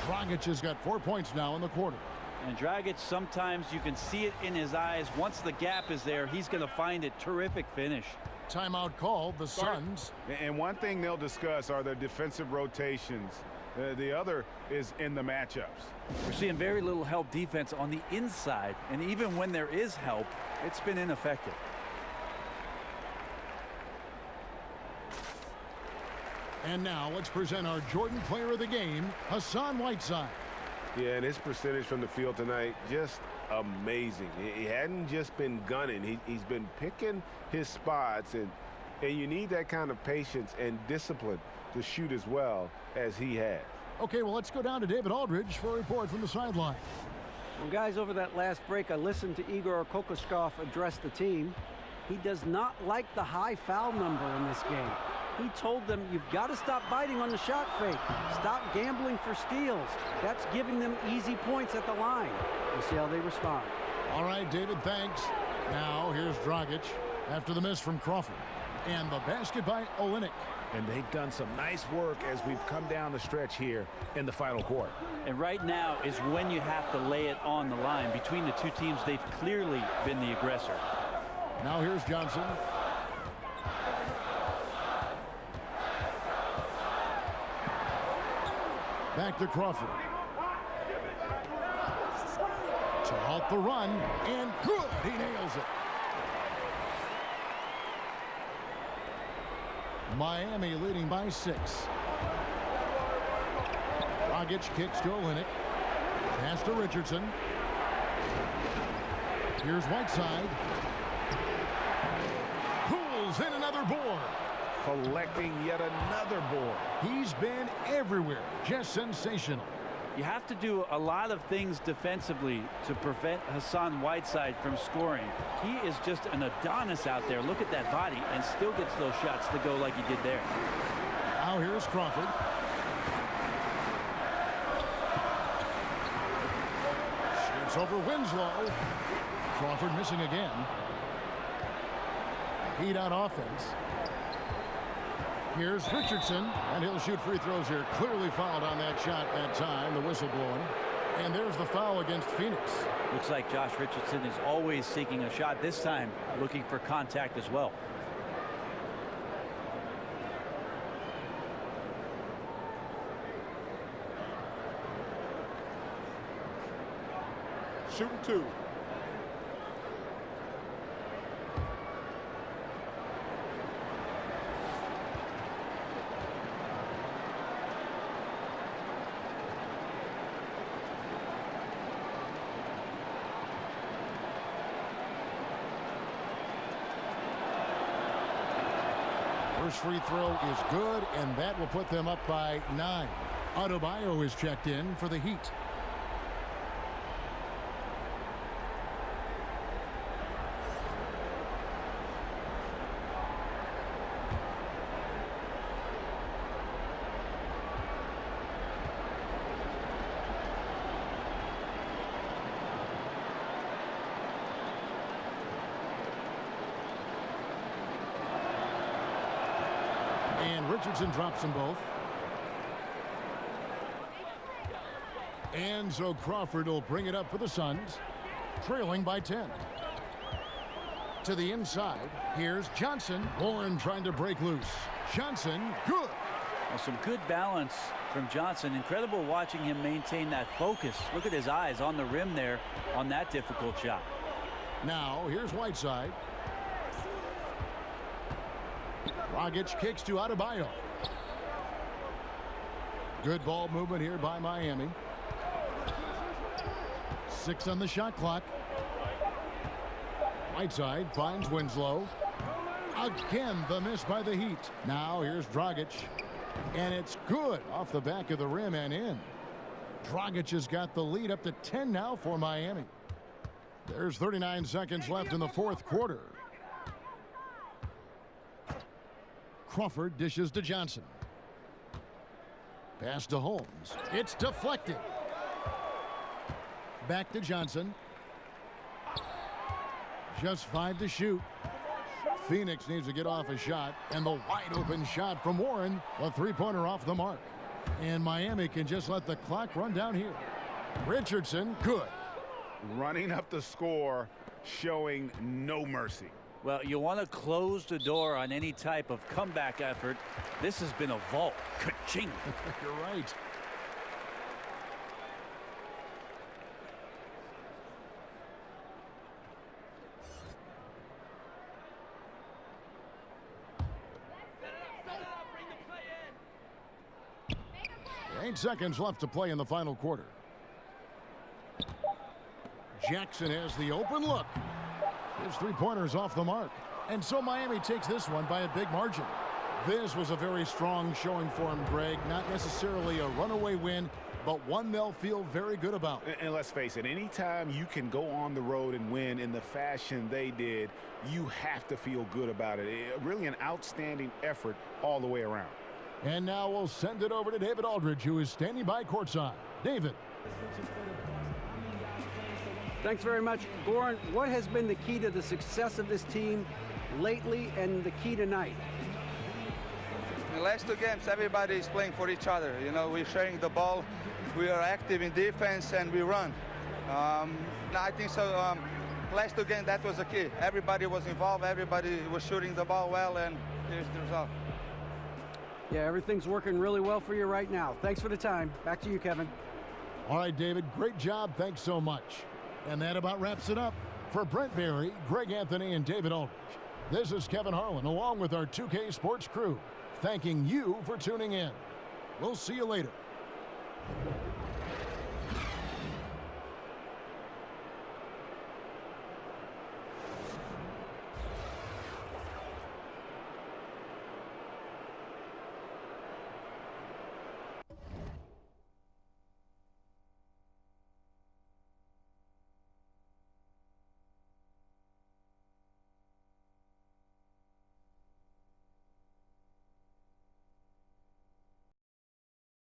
Dragic has got 4 points now in the quarter. And Dragic, sometimes you can see it in his eyes. Once the gap is there, he's going to find a terrific finish. Timeout called, the Suns. And one thing they'll discuss are their defensive rotations. The other is in the matchups. We're seeing very little help defense on the inside. And even when there is help, it's been ineffective. And now let's present our Jordan Player of the Game, Hassan Whiteside. Yeah, and his percentage from the field tonight, just amazing. He hadn't just been gunning. He's been picking his spots, and you need that kind of patience and discipline to shoot as well as he has. Okay, well, let's go down to David Aldridge for a report from the sideline. Well, guys, over that last break, I listened to Igor Kokoshkov address the team. He does not like the high foul number in this game. He told them, you've got to stop biting on the shot fake. Stop gambling for steals. That's giving them easy points at the line. We'll see how they respond. All right, David, thanks. Now, here's Dragic after the miss from Crawford. And the basket by Olynyk. And they've done some nice work as we've come down the stretch here in the final quarter. And right now is when you have to lay it on the line. Between the two teams, they've clearly been the aggressor. Now here's Johnson. Back to Crawford. To halt the run, and good, he nails it. Miami leading by 6. Dragic kicks to Olynyk. Pass to Richardson. Here's Whiteside. Pulls in another board. Collecting yet another board. He's been everywhere. Just sensational. You have to do a lot of things defensively to prevent Hassan Whiteside from scoring. He is just an Adonis out there. Look at that body, and still gets those shots to go like he did there. Now here's Crawford. Shoots over Winslow. Crawford missing again. Heat on offense. Here's Richardson, and he'll shoot free throws here. Clearly fouled on that shot that time, the whistle blowing. And there's the foul against Phoenix. Looks like Josh Richardson is always seeking a shot, this time looking for contact as well. Shooting 2. First free throw is good, and that will put them up by 9. Adebayo is checked in for the Heat. And Richardson drops them both. And so Crawford will bring it up for the Suns, trailing by 10. To the inside, here's Johnson. Warren trying to break loose. Johnson, good. Well, some good balance from Johnson. Incredible watching him maintain that focus. Look at his eyes on the rim there on that difficult shot. Now, here's Whiteside. Dragic kicks to Adebayo. Good ball movement here by Miami. 6 on the shot clock. Whiteside finds Winslow. Again, the miss by the Heat. Now here's Dragic. And it's good off the back of the rim and in. Dragic has got the lead up to 10 now for Miami. There's 39 seconds left in the fourth quarter. Crawford dishes to Johnson. Pass to Holmes. It's deflected. Back to Johnson. Just 5 to shoot. Phoenix needs to get off a shot, and the wide open shot from Warren, a three-pointer off the mark. And Miami can just let the clock run down here. Richardson, good. Running up the score, showing no mercy. Well, you want to close the door on any type of comeback effort. This has been a vault. Ka-ching. You're right. Eight seconds left to play in the final quarter. Jackson has the open look. His three-pointers off the mark. And so Miami takes this one by a big margin. This was a very strong showing for him, Greg. Not necessarily a runaway win, but one they'll feel very good about. And let's face it, anytime you can go on the road and win in the fashion they did, you have to feel good about it. Really an outstanding effort all the way around. And now we'll send it over to David Aldridge, who is standing by courtside. David. Thanks very much. Goran, what has been the key to the success of this team lately and the key tonight? In the last 2 games, everybody is playing for each other. You know, we're sharing the ball, we are active in defense, and we run. I think so. Last 2 games, that was the key. Everybody was involved, everybody was shooting the ball well, and here's the result. Yeah, everything's working really well for you right now. Thanks for the time. Back to you, Kevin. All right, David, great job. Thanks so much. And that about wraps it up. For Brent Barry, Greg Anthony, and David Aldridge, this is Kevin Harlan, along with our 2K Sports crew, thanking you for tuning in. We'll see you later.